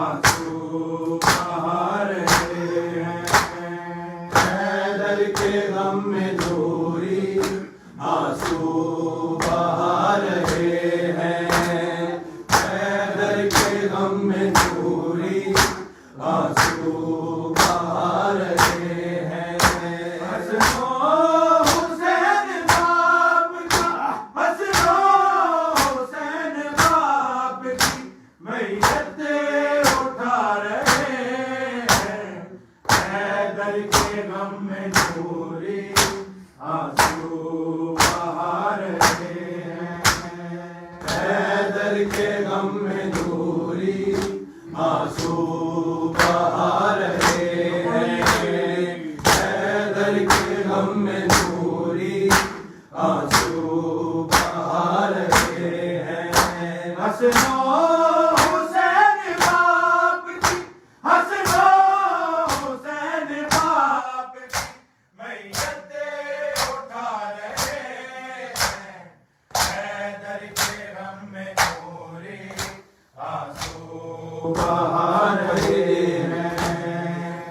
Speaker 1: آنسو بہا رہے ہیں، حیدر کے غم میں نوری آنسو بہا رہے ہیں، حیدر کے غم میں نوری آنسو بہا رہے ہیں، حسن و حسین باپ کا، حسن و حسین باپ کی میت اٹھا رہے ہیں، حیدر کے غم میں نوری آنسو بہا رہے ہیں، حیدر کے غم میں نوری آنسو بہا رہے ہیں، حیدر کے غم میں نوری آنسو بہا رہے ہیں، حسن و حسین باپ کی، حسن و حسین باپ کی میت اٹھا رہے ہیں، حیدر کے غم میں نوری آنسو بہا رہے ہیں،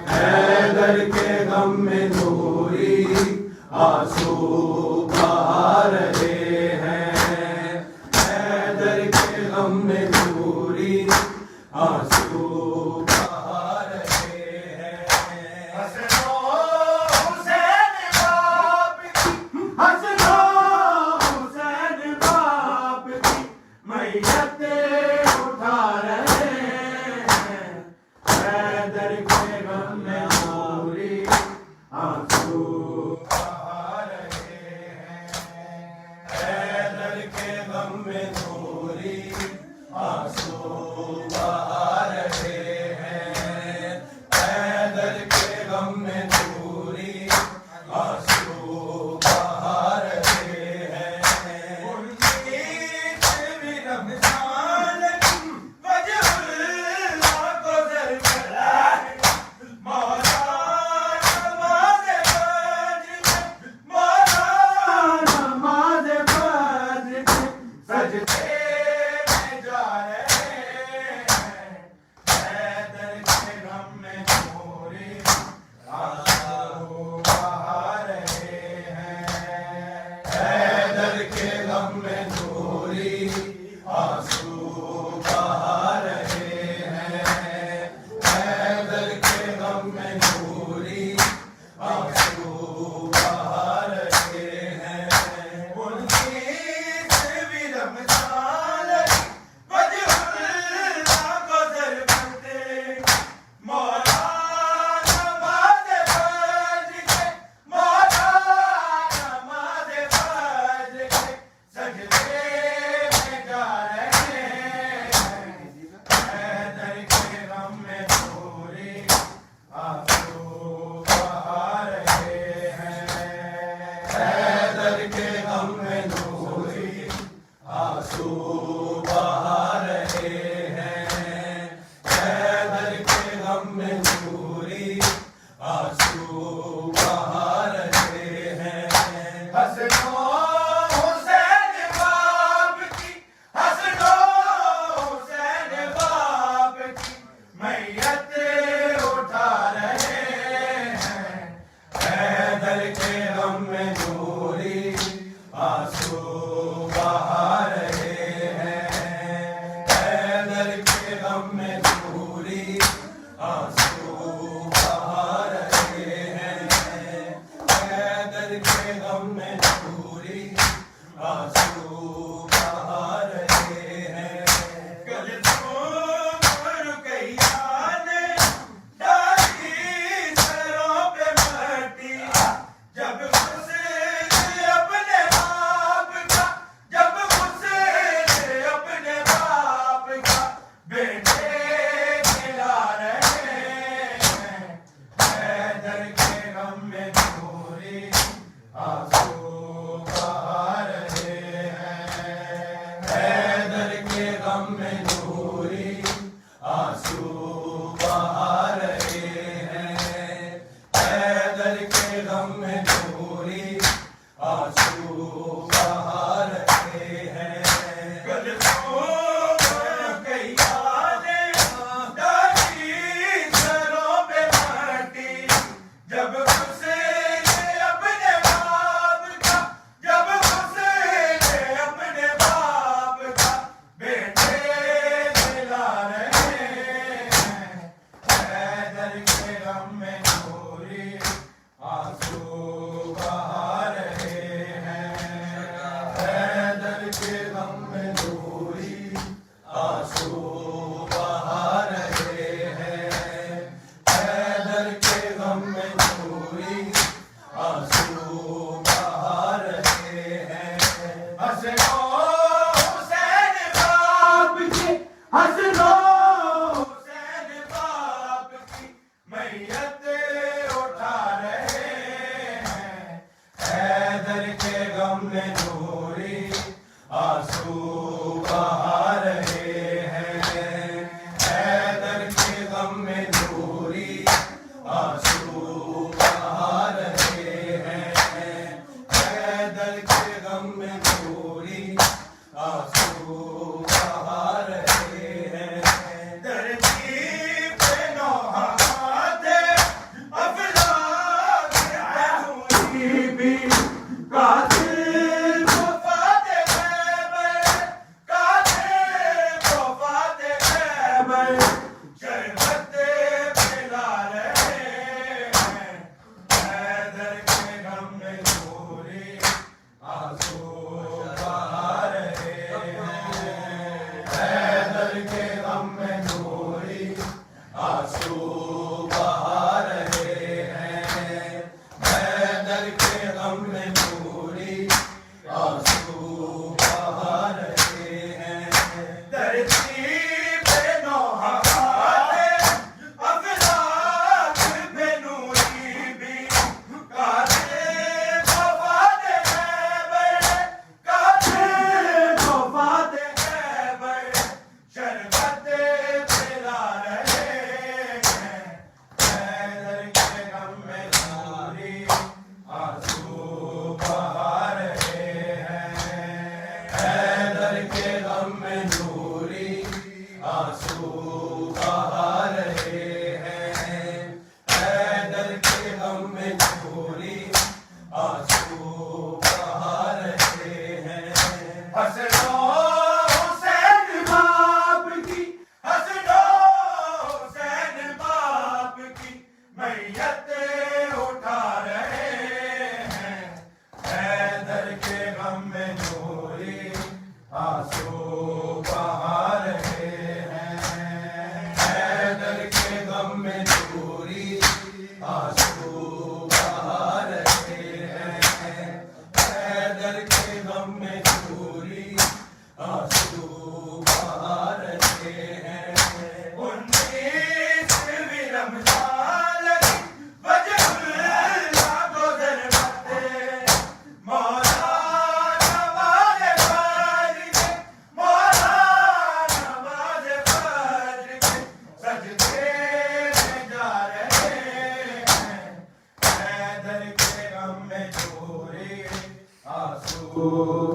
Speaker 1: حیدر کے غم میں نوری آنسو بہا رہے ہیں، حیدر کے غم میں نوری آنسو بہا رہے ہیں، حسن و حسین باپ کی، حسن و حسین باپ کی میت اٹھا رہے ہیں، حیدر کے غم میں نوری آنسو بہا رہے ہیں، حیدر کے غم میں نوری آنسو بہا رہے ہیں، حیدر کے غم میں نوری آنسو بہا رہے ہیں، ان کی بھی رمضان وجہ اللہ کو ذر کرائے، مولا نماز فجر میں، مولا نماز فجر میں سجدے میں جا رہے ہیں، حیدر کے غم میں نوری آنسو بہا رہے ہیں، حیدر کے غم میں نوری آنسو بہا رہے ہیں، حیدر کے غم میں نوری آنسو بہا رہے ہیں، ان کی بھی رمضان وجہ اللہ کو ذر کرتے، مولا نماز فجر کے، مولا نماز فجر کے سجدے میں جا رہے ہیں، حیدر کے غم میں نوری آنسو بہا رہے ہیں، حیدر کے غم میں نوری آنسو بہا رہے ہیں، حیدر کے غم میں نوری آنسو بہا رہے ہیں، حسن و حسین باپ کی، حسن و حسین باپ کی میت اٹھا رہے ہیں، حیدر کے غم میں نوری آنسو بہا رہے ہیں، حیدر کے غم میں نوری آنسو بہا رہے ہیں، حیدر کے غم میں نوری آنسو بہا رہے ہیں، کلثوم رقیہ نے ڈالی سروں پہ مٹی، جب غسل اپنے باپ کا، جب غسل اپنے باپ کا بیٹے کھلا رہے ہیں،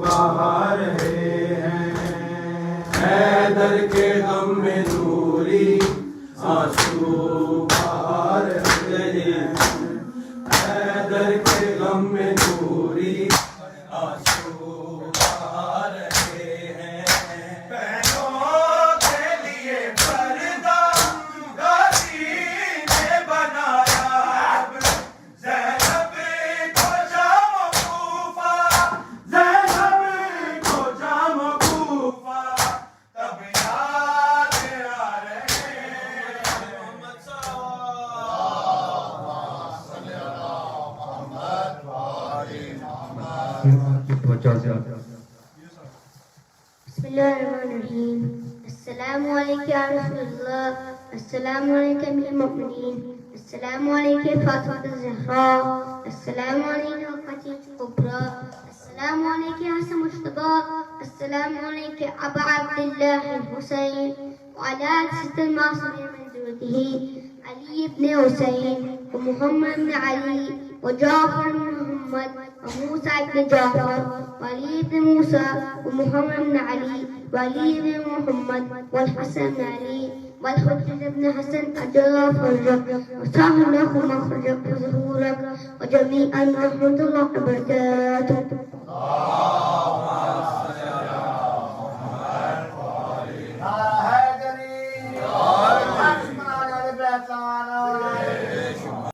Speaker 2: بہا رہے ہیں حیدر کے غم میں نوری آنسو بہا رہے ہیں حیدر کے غم میں نوری آنسو بہا رہے ہیں بہنوں کے لیے پردہ غازی نے بنایا زینب کو جام کوفہ زینب کو جام کوفہ تب یاد آ رہے ہیں محمد
Speaker 6: بسم الله الرحمن الرحيم السلام عليك يا رسول الله السلام عليك أمير المؤمنين السلام عليك فاطمة الزهراء السلام عليك خديجة الكبرى السلام عليك يا حسن مجتبى السلام عليك أبا عبد الله الحسين وعلى ستة المعصومين من ذريته علي بن حسين ومحمد بن علي وجعفر بن محمد وموسى بن جعفر وعلي بن موسى ومحمد بن علي وعلي بن محمد والحسن بن علي والحجة بن حسن أجل فرجك وسهل له مخرجك وظهورك وجميعا ورحمة الله وبركاته.